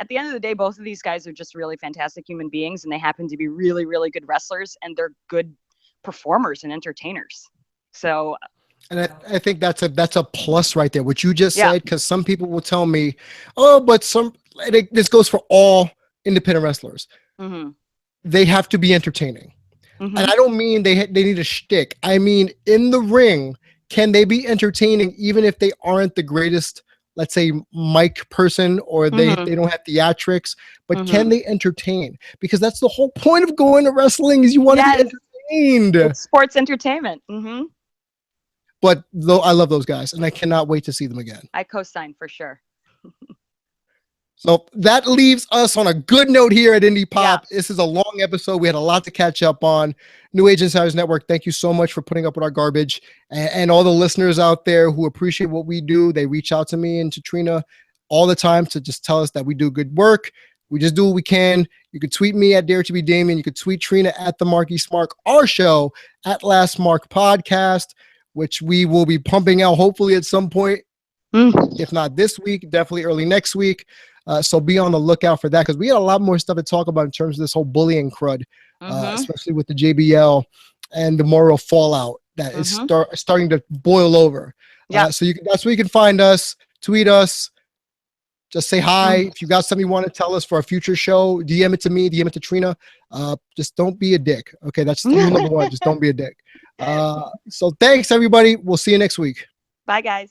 the end of the day, both of these guys are just really fantastic human beings, and they happen to be really, really good wrestlers, and they're good performers and entertainers. So, and I think that's a plus right there, what you just said, because some people will tell me, oh, but this goes for all independent wrestlers. Mm-hmm. They have to be entertaining. Mm-hmm. And I don't mean they need a shtick. I mean, in the ring, can they be entertaining even if they aren't the greatest, let's say, mic person, or they don't have theatrics, but can they entertain? Because that's the whole point of going to wrestling, is you want to be entertained. It's sports entertainment. Mm-hmm. But though, I love those guys, and I cannot wait to see them again. I co-sign for sure. So that leaves us on a good note here at Indie Pop. Yeah. This is a long episode. We had a lot to catch up on. New Age Insiders Network, thank you so much for putting up with our garbage. And all the listeners out there who appreciate what we do, they reach out to me and to Trina all the time to just tell us that we do good work. We just do what we can. You could tweet me at Dare to be Damian. You could tweet Trina at the Marky Smark. Our show at Last Mark Podcast, which we will be pumping out hopefully at some point. If not this week, definitely early next week. So be on the lookout for that, because we got a lot more stuff to talk about in terms of this whole bullying crud, especially with the JBL and the moral fallout that is starting to boil over. So that's where you can find us, tweet us, just say hi. If you got something you want to tell us for a future show, DM it to me, DM it to Trina. Just don't be a dick. Okay, that's rule number one. Just don't be a dick. So thanks, everybody. We'll see you next week. Bye, guys.